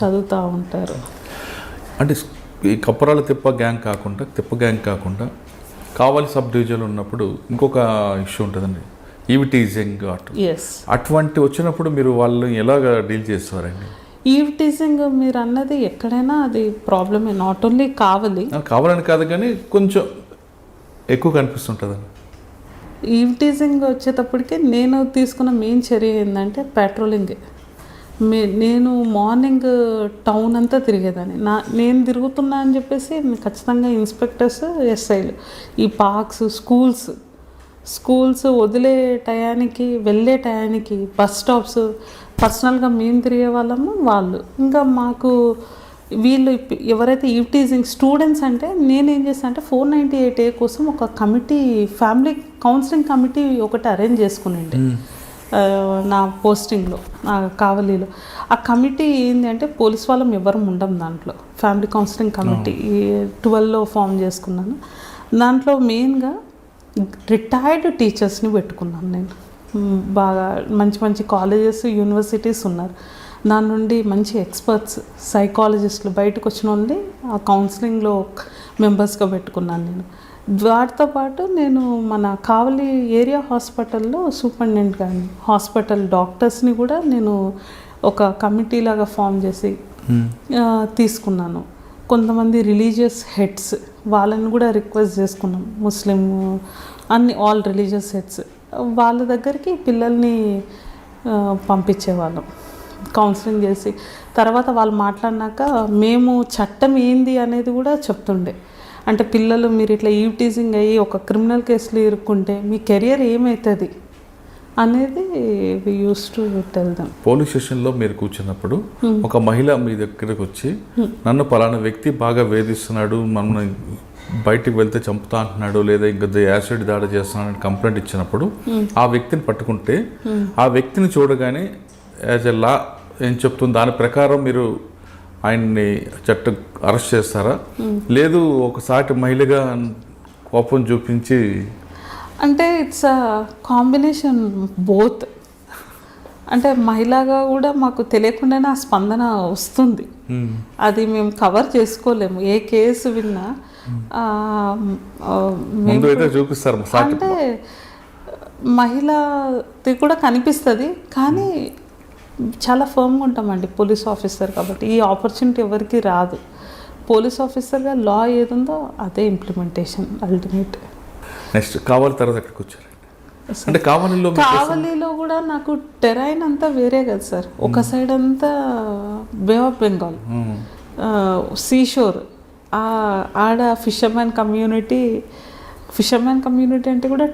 చదువుతూ ఉంటారు. అంటే ఈ కప్పరాల తిప్ప గ్యాంగ్ కాకుండా కావలి సబ్ డివిజన్ ఉన్నప్పుడు ఇంకొక ఇష్యూ ఉంటుందండి, ఈవ్ టీజింగ్. అటువంటి వచ్చినప్పుడు మీరు వాళ్ళు ఎలాగ డీల్ చేస్తారండి? ఈవ్ టీజింగ్ మీరు అన్నది ఎక్కడైనా అది ప్రాబ్లమే, నాట్ ఓన్లీ కావాలని కాదు కానీ కొంచెం ఎక్కువ కనిపిస్తుంటుందండి. ఈవ్ టీజింగ్ వచ్చేటప్పటికి నేను తీసుకున్న మెయిన్ చర్య ఏంటంటే పెట్రోలింగ్. నేను మార్నింగ్ టౌన్ అంతా తిరిగేదాన్ని. నేను తిరుగుతున్నా అని చెప్పేసి ఖచ్చితంగా ఇన్స్పెక్టర్స్, ఎస్ఐలు, ఈ పార్క్స్, స్కూల్స్ వదిలే టయానికి, వెళ్ళే టయానికి, బస్ స్టాప్స్ పర్సనల్గా మేము తిరిగే వాళ్ళము. వాళ్ళు ఇంకా మాకు వీళ్ళు ఎవరైతే ఈవ్ టీజింగ్ స్టూడెంట్స్ అంటే నేనేం చేస్తాను అంటే 498A కోసం ఒక కమిటీ, ఫ్యామిలీ కౌన్సిలింగ్ కమిటీ ఒకటి అరేంజ్ చేసుకునండి నా పోస్టింగ్లో, కావలిలో. ఆ కమిటీ ఏంటి అంటే పోలీస్ వాళ్ళం ఎవరు ఉండం దాంట్లో. ఫ్యామిలీ కౌన్సిలింగ్ కమిటీ 12లో ఫామ్ చేసుకున్నాను. దాంట్లో మెయిన్గా రిటైర్డ్ టీచర్స్ని పెట్టుకున్నాను నేను. బాగా మంచి కాలేజెస్, యూనివర్సిటీస్ ఉన్నారు, దాని నుండి మంచి ఎక్స్పర్ట్స్, సైకాలజిస్టులు బయటకు వచ్చిన వాళ్ళని ఆ కౌన్సిలింగ్లో మెంబర్స్గా పెట్టుకున్నాను నేను. వాటితో పాటు నేను మన కావలి ఏరియా హాస్పిటల్లో సూపరింటెండెంట్ కానీ హాస్పిటల్ డాక్టర్స్ని కూడా నేను ఒక కమిటీ లాగా ఫామ్ చేసి తీసుకున్నాను. కొంతమంది రిలీజియస్ హెడ్స్ వాళ్ళని కూడా రిక్వెస్ట్ చేసుకున్నాం, ముస్లిం ఆల్ రిలీజియస్ హెడ్స్ వాళ్ళ దగ్గరికి పిల్లల్ని పంపించేవాళ్ళం కౌన్సిలింగ్ చేసి. తర్వాత వాళ్ళు మాట్లాడినాక మేము చట్టం ఏంది అనేది కూడా చెప్తుండే. అంటే పిల్లలు మీరు ఇట్లా ఈవ్ టీజింగ్ అయ్యి ఒక క్రిమినల్ కేసులో ఇరుక్కుంటే మీ కెరియర్ ఏమవుతుంది అనేది we use to tell them. Police స్టేషన్లో మీరు కూర్చున్నప్పుడు ఒక మహిళ మీ దగ్గరకు వచ్చి నన్ను పలానా వ్యక్తి బాగా వేధిస్తున్నాడు, మమ్మల్ని బయటికి వెళ్తే చంపుతా అంటున్నాడు, లేదా ఇంకా యాసిడ్ దాడి చేస్తున్నాడని కంప్లైంట్ ఇచ్చినప్పుడు ఆ వ్యక్తిని పట్టుకుంటే ఆ వ్యక్తిని చూడగానే యాజ్ ఎ లా ఏం చెప్తుంది దాని ప్రకారం మీరు ఆయన్ని అరెస్ట్ చేస్తారా, లేదు ఒక సాటి మహిళగా కోపం చూపించి? అంటే ఇట్స్ అ కాంబినేషన్ బోత్. అంటే మహిళగా కూడా మాకు తెలియకుండానే ఆ స్పందన వస్తుంది. అది మేము కవర్ చేసుకోలేము. ఏ కేసు విన్నా చూపిస్తారు. అంటే మహిళది కూడా కనిపిస్తుంది, కానీ చాలా ఫర్మ్గా ఉంటామండి పోలీస్ ఆఫీసర్ కాబట్టి. ఈ ఆపర్చునిటీ ఎవరికి రాదు. పోలీస్ ఆఫీసర్గా లా ఏదుందో అదే ఇంప్లిమెంటేషన్ అల్టిమేట్. నెక్స్ట్ కావాలి తర్వాత ఎక్కడికి వచ్చారు? అంటే కావలిలో కూడా నాకు టెరైన్ అంతా వేరే కదా సార్. ఒక సైడ్ అంతా బే ఆఫ్ బెంగాల్, సీషోర్, ఆడ ఫిషర్మ్యాన్ కమ్యూనిటీ అంటే కూడా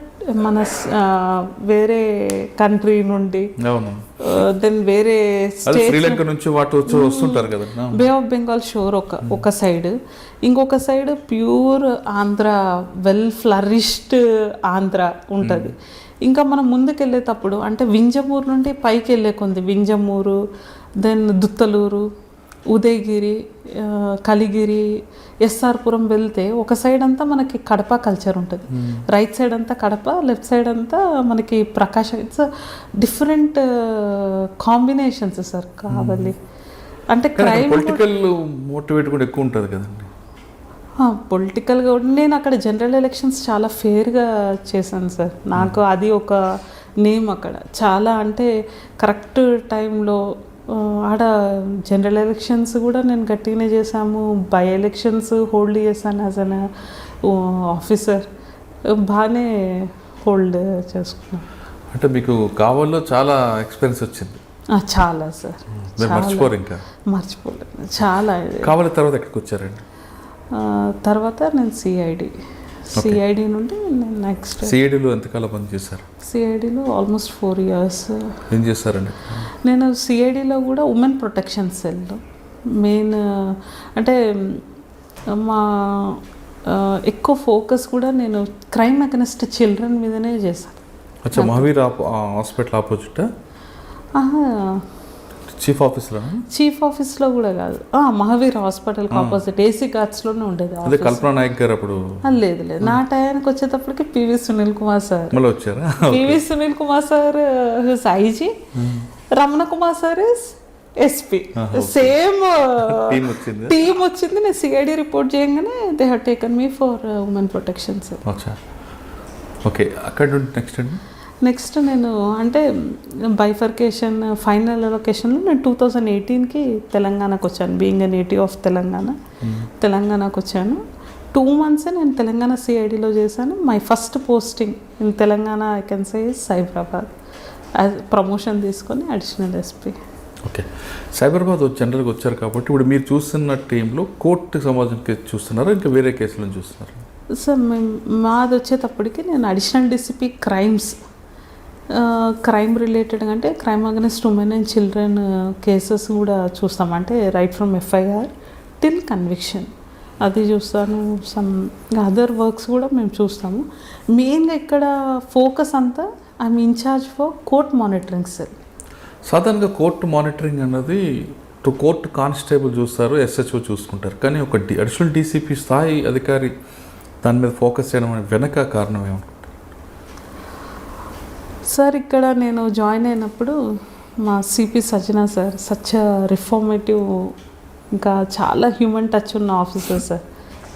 మన వేరే కంట్రీ నుండి, దెన్ వేరే శ్రీలంక నుంచి వస్తుంటారు కదా. బే ఆఫ్ బెంగాల్ షోర్ ఒక సైడ్, ఇంకొక side pure Andhra, well flourished Andhra ఉంటుంది. ఇంకా మనం ముందుకు వెళ్ళేటప్పుడు అంటే వింజమూరు నుండి పైకి వెళ్ళే కొంది, వింజమూరు, దెన్ దుత్తలూరు, ఉదయగిరి, కలిగిరి, ఎస్ఆర్పురం వెళ్తే ఒక సైడ్ అంతా మనకి కడప కల్చర్ ఉంటుంది. రైట్ సైడ్ అంతా కడప, లెఫ్ట్ సైడ్ అంతా మనకి ప్రకాశం. ఇట్స్ డిఫరెంట్ కాంబినేషన్స్ సార్ కావాలి. అంటే క్రైమ్ పొలిటికల్ మోటివేట్ కూడా ఎక్కువ ఉంటుంది కదండి. పొలిటికల్గా నేను అక్కడ జనరల్ ఎలక్షన్స్ చాలా ఫేర్గా చేశాను సార్. నాకు అది ఒక నేమ్ అక్కడ. చాలా అంటే కరెక్ట్ టైంలో ఆడ జనరల్ ఎలక్షన్స్ కూడా నేను గట్టిగానే చేశాము. బై ఎలక్షన్స్ హోల్డ్ చేశాను యాజ్ అన్ ఆఫీసర్. బాగానే హోల్డ్ చేసుకున్నాను. అంటే మీకు కావాలో చాలా ఎక్స్పీరియన్స్ వచ్చింది. చాలా సార్, మర్చిపోరు ఇంకా? మర్చిపోలేదు. చాలా. కావాలి తర్వాత ఎక్కడికి వచ్చారండి? తర్వాత నేను సిఐడి నుండి నేను నెక్స్ట్ సిఐడిలో ఎంతకాలం పనిచేశారు? సిఐడిలో ఆల్మోస్ట్ 4 years. ఏం చేస్తారండి? నేను సిఐడిలో కూడా ఉమెన్ ప్రొటెక్షన్ సెల్లో మెయిన్, అంటే మా ఎక్కువ ఫోకస్ కూడా నేను క్రైమ్ అగెన్స్ట్ చిల్డ్రన్ మీదనే చేశాను. అచ్చా, మహావీర్ హాస్పిటల్ ఆపోజిట్ చీఫ్ ఆఫీస్లో? చీఫ్ ఆఫీస్లో కూడా కాదు, మహావీర్ హాస్పిటల్కి ఆపోజిట్ ఏసీ గార్డ్స్లోనే ఉండేది. అదే కల్పనా నాయక్ గారు అప్పుడు? లేదు, నా టయానికి వచ్చేటప్పటికి పివి సునీల్ కుమార్ సార్ వచ్చారా? PV Sunil Kumar sir his IG, Ramana Kumar sir is SP. Same team వచ్చింది. నేను సిఐడి రిపోర్ట్ చేయగానే they have taken me for women protection sir. Okay, అక్కడ నుండి నెక్స్ట్ నేను అంటే బైఫర్కేషన్ ఫైనల్ అలొకేషన్లో నేను 2018కి తెలంగాణకు వచ్చాను. బీయింగ్ ఎ నేటివ్ ఆఫ్ తెలంగాణకు వచ్చాను. 2 months నేను తెలంగాణ సిఐడిలో చేశాను. My first posting in Telangana I can say Cyberabad. Promotion తీసుకొని అడిషనల్ ఎస్పీ. ఓకే, సైబరాబాద్ జనరల్గా వచ్చారు కాబట్టి ఇప్పుడు మీరు చూస్తున్న టీంలో కోర్టుకి సంబంధించిన కేసు చూస్తున్నారా, ఇంకా వేరే కేసులను చూస్తున్నారు? సార్ మాది వచ్చేటప్పటికి నేను అడిషనల్ డిసిపి క్రైమ్ రిలేటెడ్ అంటే crime against women and children cases కూడా చూస్తాం. అంటే right from FIR till conviction అది చూస్తాను. సమ్ అదర్ వర్క్స్ కూడా మేము చూస్తాము. మెయిన్గా ఇక్కడ ఫోకస్ అంతా I'm incharge for court monitoring cell. సాధారణంగా కోర్టు మానిటరింగ్ అన్నది కోర్టు కానిస్టేబుల్ చూస్తారు, SHO చూసుకుంటారు, కానీ ఒక అడిషనల్ DCP స్థాయి అధికారి దాని మీద ఫోకస్ చేయడం వెనక కారణం ఏమనుకుంటారు సార్? ఇక్కడ నేను జాయిన్ అయినప్పుడు మా సిపి సజ్జనా సార్ సచ్ రిఫార్మేటివ్, ఇంకా చాలా హ్యూమన్ టచ్ ఉన్న ఆఫీసర్ సార్.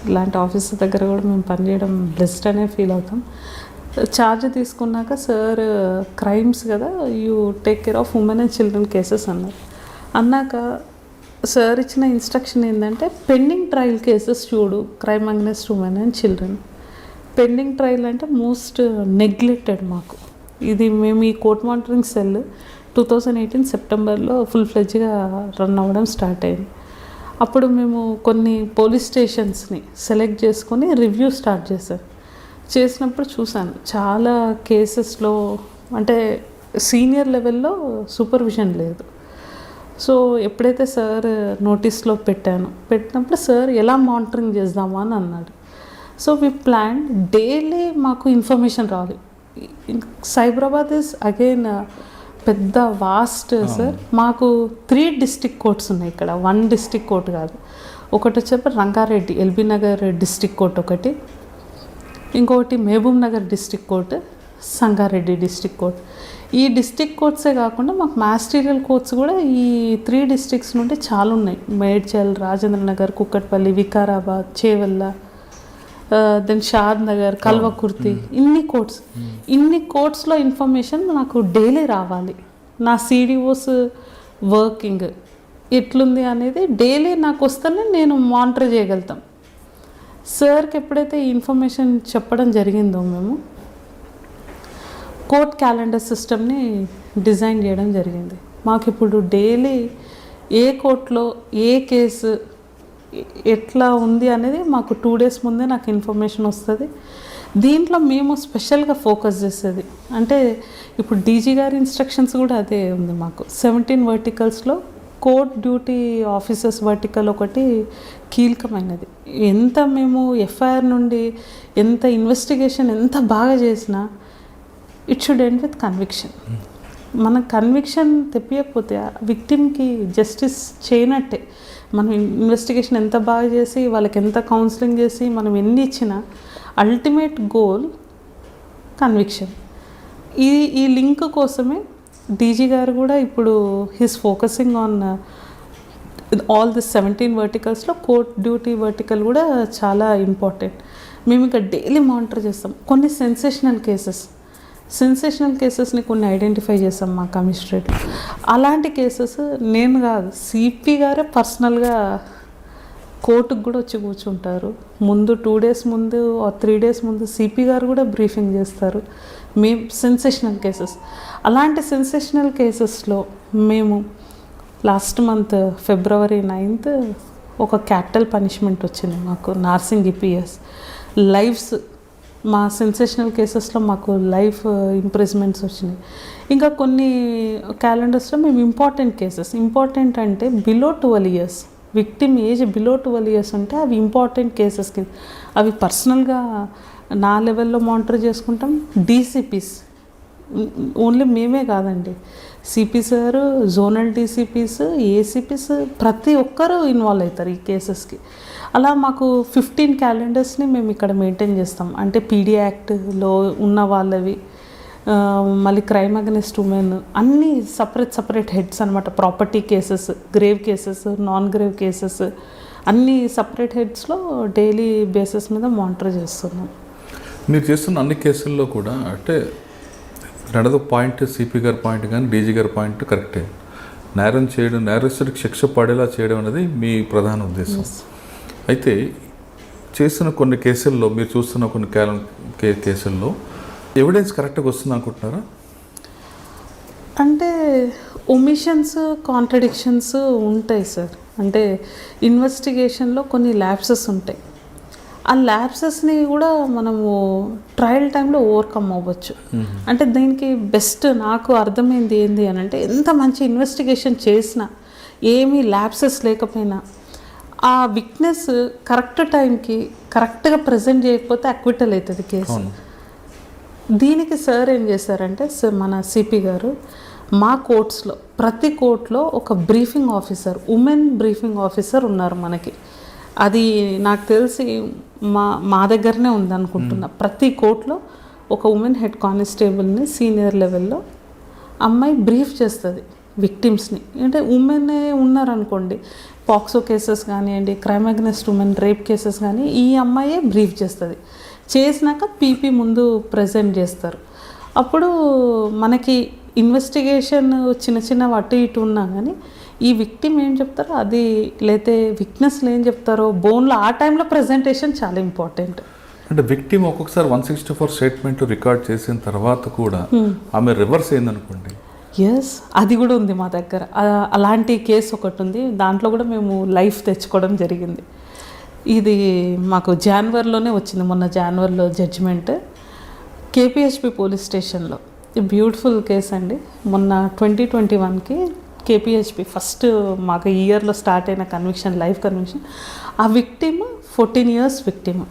ఇలాంటి ఆఫీసర్ దగ్గర కూడా మేము పనిచేయడం బ్లెస్డ్ అనే ఫీల్ అవుతాం. ఛార్జ్ తీసుకున్నాక సార్ క్రైమ్స్ కదా, you take care of women and children cases అన్నాక సార్ ఇచ్చిన ఇన్స్ట్రక్షన్ ఏంటంటే పెండింగ్ ట్రయల్ కేసెస్ చూడు, crime against women and children. Pending trial అంటే మోస్ట్ నెగ్లెక్టెడ్ మాకు. ఇది మేము ఈ కోర్ట్ మానిటరింగ్ సెల్ 2018 సెప్టెంబర్లో ఫుల్ ఫ్లెడ్జ్గా రన్ అవ్వడం స్టార్ట్ అయింది. అప్పుడు మేము కొన్ని పోలీస్ స్టేషన్స్ని సెలెక్ట్ చేసుకొని రివ్యూ స్టార్ట్ చేసినప్పుడు చూశాను చాలా కేసెస్లో అంటే సీనియర్ లెవెల్లో సూపర్విజన్ లేదు. సో ఎప్పుడైతే సార్ నోటీస్లో పెట్టినప్పుడు సార్ ఎలా మానిటరింగ్ చేద్దామా అని అన్నాడు. సో వి ప్లాన్ డైలీ మాకు ఇన్ఫర్మేషన్ రావాలి. సైబరాబాద్ ఇస్ అగైన్ పెద్ద వాస్ట్ సార్. మాకు 3 డిస్ట్రిక్ట్ కోర్ట్స్ ఉన్నాయి ఇక్కడ, 1 డిస్ట్రిక్ట్ కోర్ట్ కాదు. ఒకటి వచ్చేసి రంగారెడ్డి ఎల్బీ నగర్ డిస్ట్రిక్ట్ కోర్ట్ ఒకటి, ఇంకొకటి Mahabub Nagar district court, Sangareddy district court. ఈ డిస్ట్రిక్ట్ కోర్ట్సే కాకుండా మాకు మాస్టీరియల్ కోర్ట్స్ కూడా ఈ 3 డిస్ట్రిక్ట్స్ నుండి చాలా ఉన్నాయి. మేడ్చల్, రాజేంద్ర నగర్, కుక్కట్పల్లి, వికారాబాద్, చేవెళ్ళ, దెన్ షాద్ నగర్, కల్వకుర్తి, ఇన్ని కోర్ట్స్లో ఇన్ఫర్మేషన్ నాకు డైలీ రావాలి. నా సిడిఓస్ వర్కింగ్ ఎట్లుంది అనేది డైలీ నాకు వస్తేనే నేను మానిటర్ చేయగలుగుతాం. సార్కి ఎప్పుడైతే ఈ ఇన్ఫర్మేషన్ చెప్పడం జరిగిందో మేము కోర్ట్ క్యాలెండర్ సిస్టమ్ని డిజైన్ చేయడం జరిగింది. మాకు ఇప్పుడు డైలీ ఏ కోర్టులో ఏ కేసు ఎట్లా ఉంది అనేది మాకు 2 డేస్ ముందే నాకు ఇన్ఫర్మేషన్ వస్తుంది. దీంట్లో మేము స్పెషల్గా ఫోకస్ చేసేది అంటే ఇప్పుడు డీజీ గారి ఇన్స్ట్రక్షన్స్ కూడా అదే ఉంది మాకు. 17 వర్టికల్స్లో కోర్ట్ డ్యూటీ ఆఫీసర్స్ వర్టికల్ ఒకటి కీలకమైనది. ఎంత మేము ఎఫ్ఐఆర్ నుండి ఎంత ఇన్వెస్టిగేషన్ ఎంత బాగా చేసినా it should end with conviction. మన కన్విక్షన్ తెప్పియకపోతే విక్టిమ్కి జస్టిస్ చేయనట్టే. మనం ఇన్వెస్టిగేషన్ ఎంత బాగా చేసి వాళ్ళకి ఎంత కౌన్సిలింగ్ చేసి మనం ఎన్ని ఇచ్చినా అల్టిమేట్ గోల్ కన్విక్షన్. ఈ లింక్ కోసమే డీజీ గారు కూడా ఇప్పుడు his focusing on all this 17 వర్టికల్స్లో కోర్ట్ డ్యూటీ వర్టికల్ కూడా చాలా ఇంపార్టెంట్. మేము ఇంకా డైలీ మానిటర్ చేస్తాం. కొన్ని సెన్సేషనల్ కేసెస్ని కొన్ని ఐడెంటిఫై చేస్తాం మా కమిషనరేట్. అలాంటి కేసెస్ నేను కాదు, సిపి గారే పర్సనల్గా కోర్టుకు కూడా వచ్చి కూర్చుంటారు. ముందు 2 డేస్ ముందు 3 డేస్ ముందు సిపి గారు కూడా బ్రీఫింగ్ చేస్తారు. మేము సెన్సేషనల్ కేసెస్, అలాంటి సెన్సేషనల్ కేసెస్లో మేము లాస్ట్ మంత్ February 9th ఒక క్యాపిటల్ పనిష్మెంట్ వచ్చింది మాకు నార్సింగ్ ఈపీఎస్. లైఫ్స్ మా సెన్సేషనల్ కేసెస్లో మాకు లైఫ్ ఇంప్రెస్మెంట్స్ వచ్చినాయి. ఇంకా కొన్ని క్యాలెండర్స్లో మేము ఇంపార్టెంట్ అంటే below 12 years victim age below 12 years ఉంటే అవి ఇంపార్టెంట్ కేసెస్ కింద అవి పర్సనల్గా నా లెవెల్లో మానిటర్ చేసుకుంటాం. డీసీపీస్ ఓన్లీ మేమే కాదండి, CP sir, zonal DCPs, ACPs ప్రతి ఒక్కరూ ఇన్వాల్వ్ అవుతారు ఈ కేసెస్కి. అలా మాకు 15 క్యాలెండర్స్ని మేము ఇక్కడ మెయింటైన్ చేస్తాం. అంటే పీడీ యాక్ట్లో ఉన్న వాళ్ళవి, మళ్ళీ క్రైమ్ అగెనిస్ట్ ఉమెన్, అన్నీ సపరేట్ హెడ్స్ అనమాట. Property cases, grave cases, non grave cases అన్నీ సపరేట్ హెడ్స్లో డైలీ బేసిస్ మీద మానిటర్ చేస్తున్నాం. మీరు చేస్తున్న అన్ని కేసుల్లో కూడా అంటే రెండో పాయింట్ సిపి గారి పాయింట్ కానీ డీజీ గారి పాయింట్ కరెక్టే. నేరం చేయడం, నేరస్తుడికి శిక్ష పడేలా చేయడం అనేది మీ ప్రధాన ఉద్దేశం. అయితే చేస్తున్న కొన్ని కేసుల్లో, మీరు చూస్తున్న కొన్ని కేసుల్లో ఎవిడెన్స్ కరెక్ట్గా వస్తుంది అనుకుంటున్నారా? అంటే ఒమిషన్స్, కాంట్రడిక్షన్స్ ఉంటాయి సార్. అంటే ఇన్వెస్టిగేషన్లో కొన్ని ల్యాప్సెస్ ఉంటాయి. ఆ ల్యాప్సెస్ని కూడా మనము ట్రయల్ టైంలో ఓవర్కమ్ అవ్వచ్చు. అంటే దీనికి బెస్ట్ నాకు అర్థమైంది ఏంటి అని అంటే, ఎంత మంచి ఇన్వెస్టిగేషన్ చేసినా ఏమీ ల్యాప్సెస్ లేకపోయినా ఆ విట్నెస్ కరెక్ట్ టైంకి కరెక్ట్గా ప్రజెంట్ చేయకపోతే అక్విటల్ అవుతుంది కేసు. దీనికి సార్ ఏం చేశారంటే, మన సిపి గారు మా కోర్ట్స్లో ప్రతి కోర్టులో ఒక briefing officer, women briefing officer ఉన్నారు మనకి. అది నాకు తెలిసి మా దగ్గరనే ఉందనుకుంటున్నా. ప్రతి కోర్టులో ఒక ఉమెన్ హెడ్ కానిస్టేబుల్ని సీనియర్ లెవెల్లో అమ్మాయి బ్రీఫ్ చేస్తుంది విక్టిమ్స్ని. అంటే ఉమెనే ఉన్నారనుకోండి, పాక్సో కేసెస్ కానివ్వండి, crime against women rape cases కానీ ఈ అమ్మాయే బ్రీఫ్ చేస్తుంది. చేసినాక పీపీ ముందు ప్రజెంట్ చేస్తారు. అప్పుడు మనకి ఇన్వెస్టిగేషన్ చిన్న అటు ఇటు ఉన్నా కానీ ఈ విక్టిమ్ ఏం చెప్తారో అది, లేతే విట్నెస్లు ఏం చెప్తారో బోన్లో ఆ టైంలో ప్రజెంటేషన్ చాలా ఇంపార్టెంట్. అంటే విక్టిమ్ ఒక్కొక్కసారి 164 స్టేట్మెంట్ రికార్డ్ చేసిన తర్వాత కూడా ఆమె రివర్స్ అయిందనుకోండి. ఎస్, అది కూడా ఉంది మా దగ్గర. అలాంటి కేసు ఒకటి ఉంది. దాంట్లో కూడా మేము లైఫ్ తెచ్చుకోవడం జరిగింది. ఇది మాకు జనవరిలోనే వచ్చింది, మొన్న జనవరిలో జడ్జిమెంట్. కేపీహెచ్పి పోలీస్ స్టేషన్లో బ్యూటిఫుల్ కేస్ అండి. మొన్న 2021కి కేపీహెచ్పి ఫస్ట్ మాకు ఈ ఇయర్లో స్టార్ట్ అయిన కన్విక్షన్, లైఫ్ కన్విక్షన్. ఆ విక్టిమ్ 14 years విక్టిమ్.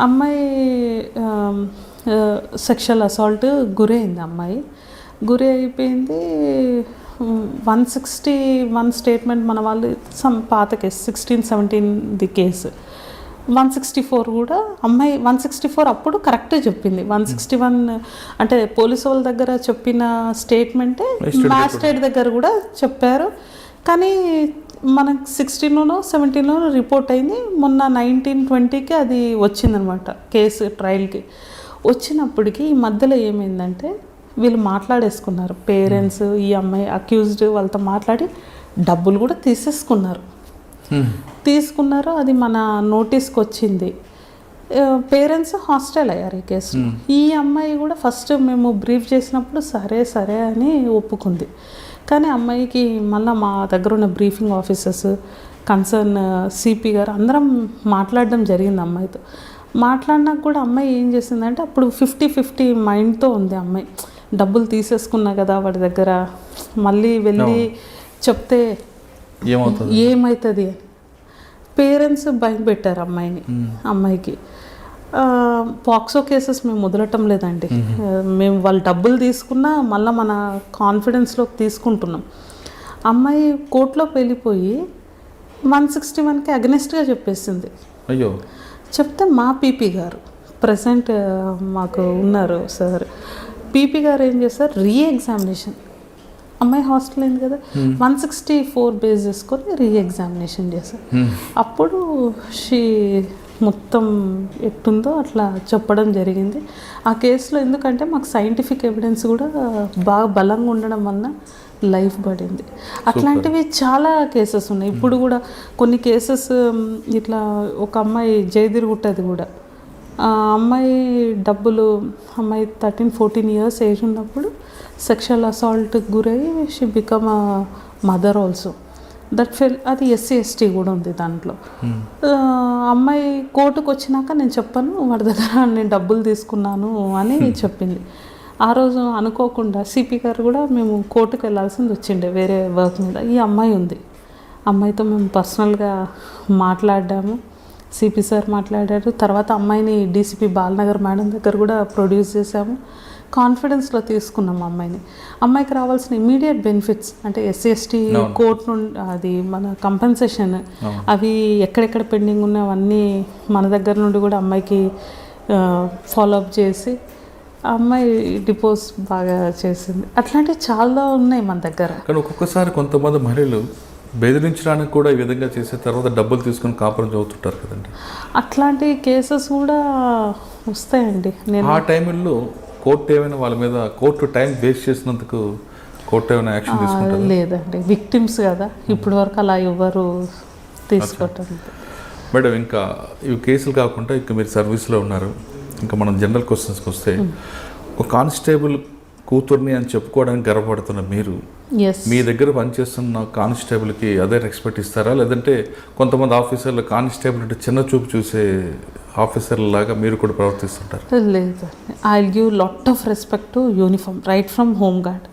అమ్మాయి సెక్షువల్ అసాల్ట్ గురి అయింది. అమ్మాయి గురి అయిపోయింది. 161 స్టేట్మెంట్ మన వాళ్ళు పాత కేసు 16-17 కేసు. 164 కూడా అమ్మాయి 164 అప్పుడు కరెక్టే చెప్పింది. 161 అంటే పోలీసు వాళ్ళ దగ్గర చెప్పిన స్టేట్మెంటే మ్యాజిస్ట్రేట్ దగ్గర కూడా చెప్పారు. కానీ మనకు 16-17 రిపోర్ట్ అయింది. మొన్న 19-20కి అది వచ్చిందనమాట కేసు ట్రయల్కి. వచ్చినప్పటికీ ఈ మధ్యలో ఏమైందంటే వీళ్ళు మాట్లాడేసుకున్నారు. పేరెంట్స్ ఈ అమ్మాయి అక్యూజ్డ్ వాళ్ళతో మాట్లాడి డబ్బులు కూడా తీసుకున్నారు. అది మన నోటీస్కి వచ్చింది. పేరెంట్స్ హాస్టల్ అయ్యారు ఈ కేసు. ఈ అమ్మాయి కూడా ఫస్ట్ మేము బ్రీఫ్ చేసినప్పుడు సరే అని ఒప్పుకుంది. కానీ అమ్మాయికి మళ్ళీ మా దగ్గర ఉన్న బ్రీఫింగ్ ఆఫీసర్స్, కన్సర్న్ సిపి గారు అందరం మాట్లాడడం జరిగింది అమ్మాయితో. మాట్లాడినాక కూడా అమ్మాయి ఏం చేసిందంటే అప్పుడు 50-50 మైండ్తో ఉంది అమ్మాయి. డబ్బులు తీసేసుకున్నా కదా వాడి దగ్గర, మళ్ళీ వెళ్ళి చెప్తే ఏమవుతుంది అని పేరెంట్స్ భయం పెట్టారు అమ్మాయికి. పాక్సో కేసెస్ మేము వదలటం లేదండి. మేము వాళ్ళు డబ్బులు తీసుకున్నా మళ్ళీ మన కాన్ఫిడెన్స్లోకి తీసుకుంటున్నాం. అమ్మాయి కోర్టులోకి వెళ్ళిపోయి 161కి అగెనిస్ట్గా చెప్పేసింది. అయ్యో. చెప్తే మా పీపీ గారు ప్రజెంట్ మాకు ఉన్నారు సార్. పీపీ గారు ఏం చేస్తారు, రీఎగ్జామినేషన్, అమ్మాయి హాస్టల్ అయింది కదా, 164 బేస్ చేసుకొని రీఎగ్జామినేషన్ చేశారు. అప్పుడు మొత్తం ఎట్టుందో అట్లా చెప్పడం జరిగింది. ఆ కేసులో ఎందుకంటే మాకు సైంటిఫిక్ ఎవిడెన్స్ కూడా బాగా బలంగా ఉండడం వలన లైఫ్ పడింది. అట్లాంటివి చాలా కేసెస్ ఉన్నాయి. ఇప్పుడు కూడా కొన్ని కేసెస్ ఇట్లా ఒక అమ్మాయి జయదిరుగుట్టది కూడా, ఆ అమ్మాయి అమ్మాయి 13-14 years ఏజ్ ఉన్నప్పుడు సెక్షువల్ అసాల్ట్కి గురై she become a mother also. అది SC/ST కూడా ఉంది దాంట్లో. అమ్మాయి కోర్టుకు వచ్చినాక నేను చెప్పాను వాడి దగ్గర నేను డబ్బులు తీసుకున్నాను అని చెప్పింది. ఆ రోజు అనుకోకుండా సిపి గారు కూడా మేము కోర్టుకు వెళ్ళాల్సింది వచ్చిండే వేరే వర్క్ మీద. ఈ అమ్మాయి ఉంది, అమ్మాయితో మేము పర్సనల్గా మాట్లాడాము. సిపి సార్ మాట్లాడారు. తర్వాత అమ్మాయిని డీసీపీ బాలనగర్ మేడం దగ్గర కూడా ప్రొడ్యూస్ చేసాము. కాన్ఫిడెన్స్లో తీసుకున్నాం అమ్మాయికి రావాల్సిన ఇమీడియట్ బెనిఫిట్స్ అంటే SC/ST కోర్టు నుండి అది మన కంపెన్సేషన్ అవి ఎక్కడెక్కడ పెండింగ్ ఉన్నాయో అవన్నీ మన దగ్గర నుండి కూడా అమ్మాయికి ఫాలోఅప్ చేసి అమ్మాయి డిపోజ్ బాగా చేసింది. అట్లాంటివి చాలా ఉన్నాయి మన దగ్గర. కానీ ఒక్కొక్కసారి కొంతమంది మహిళలు బెదిరించడానికి కూడా ఈ విధంగా చేసే తర్వాత డబ్బులు తీసుకొని కాపురం చదువుతుంటారు కదండి. అట్లాంటి కేసెస్ కూడా వస్తాయండి. ఆ టైంలో కోర్టు ఏమైనా వాళ్ళ మీద టైం వేస్ట్ చేసినందుకు కోర్టు ఏమైనా యాక్షన్ తీసుకుంటారు? లేదండి, విక్టిమ్స్ కదా, ఇప్పటి వరకు అలా ఎవరు తీసుకోవటం. మేడం, ఇంకా ఇవి కేసులు కాకుండా ఇంకా మీరు సర్వీస్లో ఉన్నారు. ఇంకా మనం జనరల్ క్వశ్చన్స్కి వస్తే, ఒక కానిస్టేబుల్ కూతుర్ని అని చెప్పుకోవడానికి గర్వపడుతున్న మీరు మీ దగ్గర పనిచేస్తున్న కానిస్టేబుల్కి అదే రెస్పెక్ట్ ఇస్తారా, లేదంటే కొంతమంది ఆఫీసర్లు కానిస్టేబుల్ అంటే చిన్న చూపు చూసే ఆఫీసర్ల లాగా మీరు కూడా ప్రవర్తిస్తుంటారు? లేదు, I will give lot of respect to uniform right from home guard.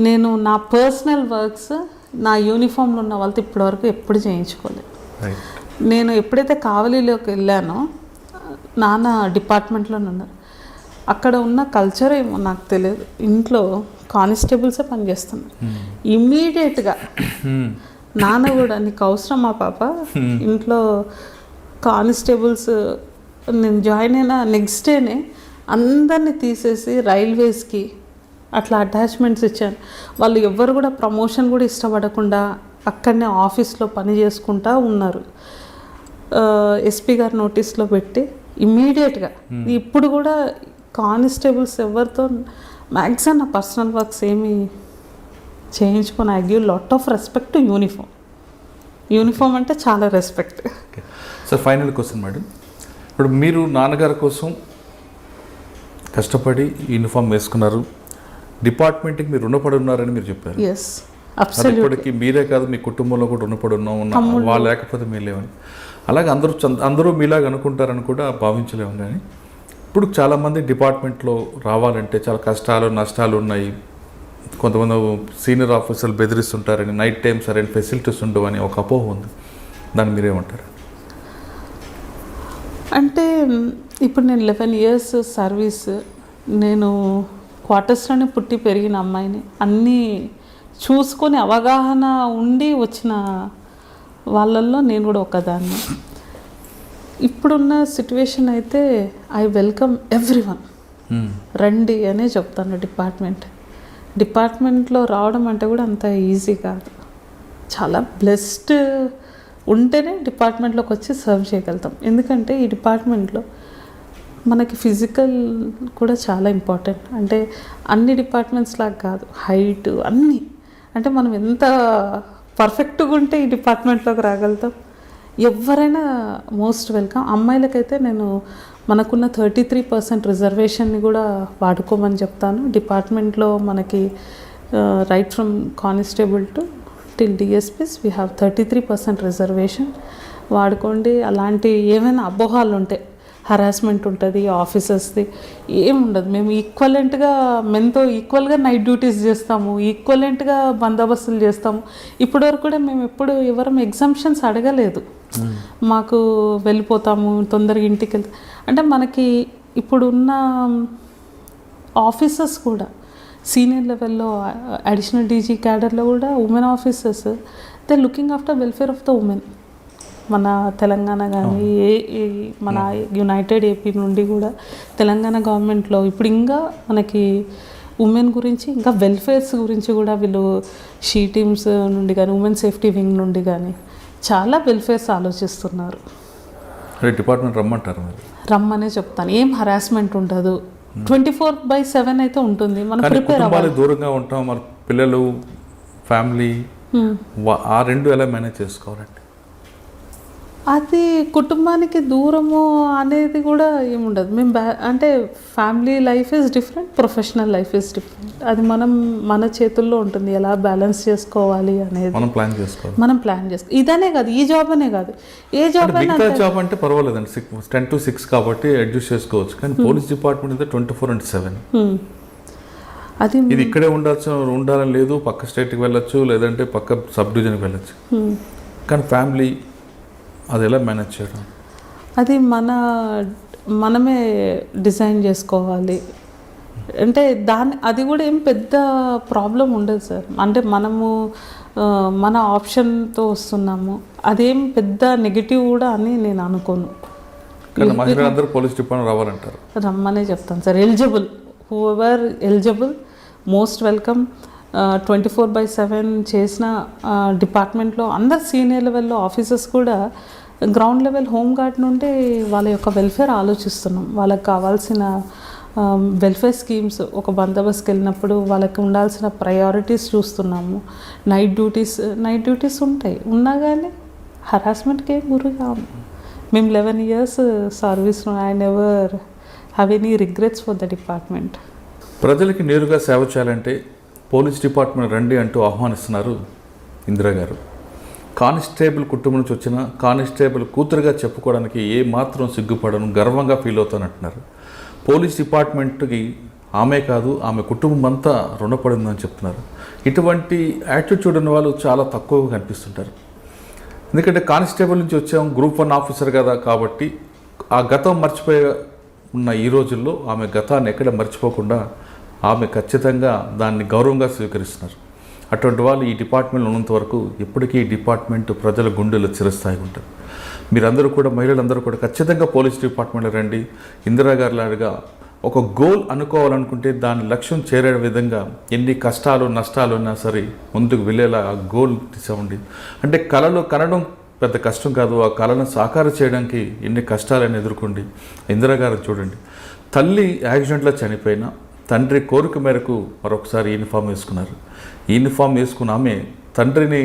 నేను నా పర్సనల్ వర్క్స్ నా యూనిఫామ్లో ఉన్న వాళ్ళతో ఇప్పటివరకు ఎప్పుడు చేయించుకోలేదు. నేను ఎప్పుడైతే కావలిలోకి వెళ్ళానో నాన్న డిపార్ట్మెంట్లోనే ఉన్నారు. అక్కడ ఉన్న కల్చర్ ఏమో నాకు తెలియదు, ఇంట్లో కానిస్టేబుల్సే పనిచేస్తున్నారు. ఇమ్మీడియట్గా నాన్న కూడా నీకు అవసరం మా పాప, ఇంట్లో కానిస్టేబుల్స్ నేను జాయిన్ అయిన నెక్స్ట్ డేనే అందరినీ తీసేసి రైల్వేస్కి అట్లా అటాచ్మెంట్స్ ఇచ్చాను. వాళ్ళు ఎవ్వరు కూడా ప్రమోషన్ కూడా ఇష్టపడకుండా అక్కడనే ఆఫీస్లో పని చేసుకుంటూ ఉన్నారు. ఎస్పీ గారు నోటీస్లో పెట్టి ఇమ్మీడియట్గా ఇప్పుడు కూడా కానిస్టేబుల్స్ ఎవరితో మ్యాక్సిమం నా పర్సనల్ వర్క్స్ ఏమి చేయించుకొని I give lot of respect to uniform అంటే చాలా respect. Sir, final question madam, ఇప్పుడు మీరు నాన్నగారి కోసం కష్టపడి యూనిఫామ్ వేసుకున్నారు, డిపార్ట్మెంట్కి మీరు రుణపడి ఉన్నారని మీరు చెప్పారు. Yes, absolutely. ఇప్పటికీ మీరే కాదు మీ కుటుంబంలో కూడా రుణపడి ఉన్నాం, వాళ్ళు లేకపోతే మీరు లేవని. అలాగే అందరూ మీలాగా అనుకుంటారని కూడా భావించలేము. కానీ ఇప్పుడు చాలామంది డిపార్ట్మెంట్లో రావాలంటే చాలా కష్టాలు నష్టాలు ఉన్నాయి. కొంతమంది సీనియర్ ఆఫీసర్లు బెదిరిస్తుంటారని, నైట్ టైం సరైన ఫెసిలిటీస్ ఉండవని ఒక అపోహ ఉంది. దాన్ని మీరేమంటారు? అంటే ఇప్పుడు నేను 11 years సర్వీస్, నేను క్వార్టర్స్లోనే పుట్టి పెరిగిన అమ్మాయిని, అన్నీ చూసుకొని అవగాహన ఉండి వచ్చిన వాళ్ళల్లో నేను కూడా ఒకదాన్ని. ఇప్పుడున్న సిచ్యువేషన్ అయితే ఐ వెల్కమ్ ఎవ్రీవన్, రండి అనే చెప్తాను. డిపార్ట్మెంట్లో రావడం అంటే కూడా అంత ఈజీ కాదు. చాలా బ్లెస్డ్ ఉంటేనే డిపార్ట్మెంట్లోకి వచ్చి సర్వ్ చేయగలుగుతాం. ఎందుకంటే ఈ డిపార్ట్మెంట్లో మనకి ఫిజికల్ కూడా చాలా ఇంపార్టెంట్. అంటే అన్ని డిపార్ట్మెంట్స్ లాగా కాదు, హైట్ అన్నీ. అంటే మనం ఎంత పర్ఫెక్ట్గా ఉంటే ఈ డిపార్ట్మెంట్లోకి రాగలుగుతాం. ఎవరైనా మోస్ట్ వెల్కమ్. అమ్మాయిలకైతే నేను మనకున్న 33% రిజర్వేషన్ని కూడా వాడుకోమని చెప్తాను. డిపార్ట్మెంట్లో మనకి right from constable to till DSPs we have 33% reservation. వాడుకోండి. అలాంటి ఏమైనా అపోహాలు ఉంటాయి, హరాస్మెంట్ ఉంటుంది ఆఫీసర్స్ది, ఏముండదు. మేము ఈక్వలెంట్గా మెన్తో ఈక్వల్గా నైట్ డ్యూటీస్ చేస్తాము, ఈక్వలెంట్గా బందోబస్తులు చేస్తాము. ఇప్పటివరకు కూడా మేము ఎప్పుడు ఎవరం ఎగ్జామ్షన్స్ అడగలేదు. మాకు వెళ్ళిపోతాము తొందరగా ఇంటికి వెళ్తాం అంటే మనకి ఇప్పుడున్న ఆఫీసర్స్ కూడా సీనియర్ లెవెల్లో అడిషనల్ డీజీ క్యాడర్లో కూడా women officers they looking after welfare of the women. మన తెలంగాణ కానీ మన యునైటెడ్ ఏపీ నుండి కూడా తెలంగాణ గవర్నమెంట్లో ఇప్పుడు ఇంకా మనకి ఉమెన్ గురించి ఇంకా వెల్ఫేర్స్ గురించి కూడా వీళ్ళు షీ టీమ్స్ నుండి కానీ ఉమెన్ సేఫ్టీ వింగ్ నుండి కానీ చాలా వెల్ఫేర్స్ ఆలోచిస్తున్నారు. డిపార్ట్మెంట్ రమ్మంటారు? రమ్మనే చెప్తాను. ఏం హరాస్మెంట్ ఉండదు. 24/7 అయితే ఉంటుంది. మనం ప్రిపేర్ అవ్వాలి. దూరంగా ఉంటాం, మన పిల్లలు ఫ్యామిలీ ఆ రెండు ఎలా మేనేజ్ చేసుకోవాలండి? అది కుటుంబానికి దూరము అనేది కూడా ఏముండదు. మేము అంటే family life is different, professional life is different. అది మన చేతుల్లో ఉంటుంది ఎలా బ్యాలెన్స్ చేసుకోవాలి అనేది. మనం ప్లాన్ చేసుకోవాలి. ఇదనే కాదు, ఈ జాబ్ అనే కాదు, ఏ జాబ్ అయినా. జాబ్ అంటే పర్వాలేదండి, 10 to 6 కాబట్టి అడ్జస్ట్ చేసుకోవచ్చు. కానీ పోలీస్ డిపార్ట్మెంట్ అయితే 24/7. అది ఇది ఇక్కడే ఉండాలని లేదు, పక్క స్టేట్కి వెళ్ళొచ్చు, లేదంటే పక్క సబ్ డివిజన్కి వెళ్ళొచ్చు. కానీ ఫ్యామిలీ అది ఎలా మేనేజ్ చేయడం? అది మనమే డిజైన్ చేసుకోవాలి. అంటే అది కూడా ఏం పెద్ద ప్రాబ్లం ఉండదు సార్. అంటే మనము మన ఆప్షన్తో వస్తున్నాము, అదేం పెద్ద నెగిటివ్ కూడా అని నేను అనుకోను. మహిళలందరూ పోలీస్ డిపార్ట్మెంట్ రావాలంటారు? రమ్మనే చెప్తాను sir. Eligible, whoever eligible, most welcome. 24/7 చేసిన డిపార్ట్మెంట్లో అందరు సీనియర్ లెవెల్లో ఆఫీసర్స్ కూడా గ్రౌండ్ లెవెల్ హోమ్ గార్డ్ నుండి వాళ్ళ యొక్క వెల్ఫేర్ ఆలోచిస్తున్నాం. వాళ్ళకి కావాల్సిన వెల్ఫేర్ స్కీమ్స్, ఒక బందోబస్తుకి వెళ్ళినప్పుడు వాళ్ళకి ఉండాల్సిన ప్రయారిటీస్ చూస్తున్నాము. నైట్ డ్యూటీస్ ఉంటాయి, ఉన్నా కానీ హరాస్మెంట్కి ఏం గురికాము. మేము 11 years సర్వీస్లో I never have any regrets for the department. ప్రజలకి నేరుగా సేవ చేయాలంటే పోలీస్ డిపార్ట్మెంట్ రండి అంటూ ఆహ్వానిస్తున్నారు ఇందిరా గారు. కానిస్టేబుల్ కుటుంబం నుంచి వచ్చిన కానిస్టేబుల్ కూతురుగా చెప్పుకోవడానికి ఏ మాత్రం సిగ్గుపడను, గర్వంగా ఫీల్ అవుతానంటున్నారు. పోలీస్ డిపార్ట్మెంట్కి ఆమె కాదు, ఆమె కుటుంబం అంతా రుణపడిందని చెప్తున్నారు. ఇటువంటి యాటిట్యూడ్ ఉన్న వాళ్ళు చాలా తక్కువగా కనిపిస్తుంటారు. ఎందుకంటే కానిస్టేబుల్ నుంచి వచ్చాము, గ్రూప్ 1 ఆఫీసర్ కదా, కాబట్టి ఆ గతం మర్చిపోయే ఉన్న ఈ రోజుల్లో ఆమె గతాన్ని ఎక్కడ మర్చిపోకుండా ఆమె ఖచ్చితంగా దాన్ని గౌరవంగా స్వీకరిస్తున్నారు. అటువంటి వాళ్ళు ఈ డిపార్ట్మెంట్లో ఉన్నంత వరకు ఎప్పటికీ ఈ డిపార్ట్మెంట్ ప్రజల గుండెలు చిరస్థాయిగా ఉంటుంది. మీరందరూ కూడా, మహిళలందరూ కూడా ఖచ్చితంగా పోలీస్ డిపార్ట్మెంట్లో రండి. ఇందిరా గారి లాగా ఒక గోల్ అనుకోవాలనుకుంటే దాని లక్ష్యం చేరే విధంగా ఎన్ని కష్టాలు నష్టాలు ఉన్నా సరే ముందుకు వెళ్ళేలా ఆ గోల్ తీసుకోండి. అంటే కళలు కనడం పెద్ద కష్టం కాదు, ఆ కళను సాకారం చేయడానికి ఎన్ని కష్టాలను ఎదుర్కోండి. ఇందిరా గారు చూడండి, తల్లి యాక్సిడెంట్లో చనిపోయినా తండ్రి కోరిక మేరకు మరొకసారి యూనిఫామ్ వేసుకున్నారు. యూనిఫామ్ వేసుకున్న ఆమె తండ్రిని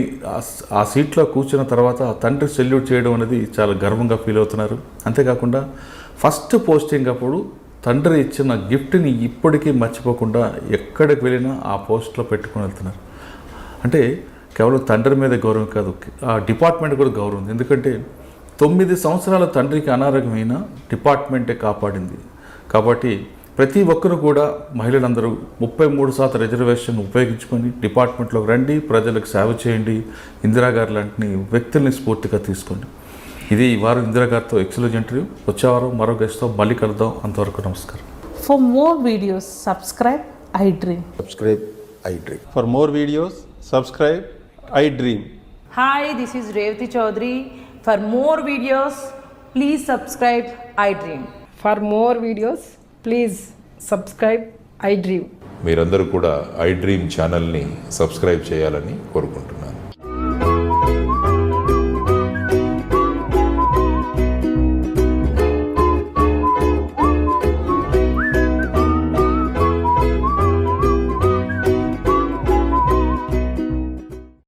ఆ సీట్లో కూర్చున్న తర్వాత ఆ తండ్రి సెల్యూట్ చేయడం అనేది చాలా గర్వంగా ఫీల్ అవుతున్నారు. అంతేకాకుండా ఫస్ట్ పోస్టింగ్ అప్పుడు తండ్రి ఇచ్చిన గిఫ్ట్ని ఇప్పటికీ మర్చిపోకుండా ఎక్కడికి వెళ్ళినా ఆ పోస్ట్లో పెట్టుకుని వెళ్తున్నారు. అంటే కేవలం తండ్రి మీద గౌరవం కాదు, ఆ డిపార్ట్మెంట్ కూడా గౌరవం ఉంది. ఎందుకంటే 9 సంవత్సరాల తండ్రికి అనారోగ్యమైన డిపార్ట్మెంటే కాపాడింది. కాబట్టి ప్రతి ఒక్కరు కూడా మహిళలందరూ 33% రిజర్వేషన్ ఉపయోగించుకొని డిపార్ట్మెంట్లోకి రండి, ప్రజలకు సేవ చేయండి, ఇందిరాగారు లాంటి వ్యక్తుల్ని స్ఫూర్తిగా తీసుకోండి. ఇది ఈ వారం ఇందిరాగారితో ఎక్స్క్లూజివ్ ఇంటర్వ్యూ. వచ్చే వారం మరో గెస్ట్తో మళ్ళీ కలుద్దాం. అంతవరకు నమస్కారం. For more videos, subscribe iDream. Subscribe iDream. For more videos, subscribe iDream. Hi, this is Revati Chaudhary. For more videos, please subscribe iDream. For more videos, please subscribe iDream. మీరందరూ కూడా iDream ఛానల్ని సబ్స్క్రైబ్ చేయాలని కోరుకుంటున్నాను.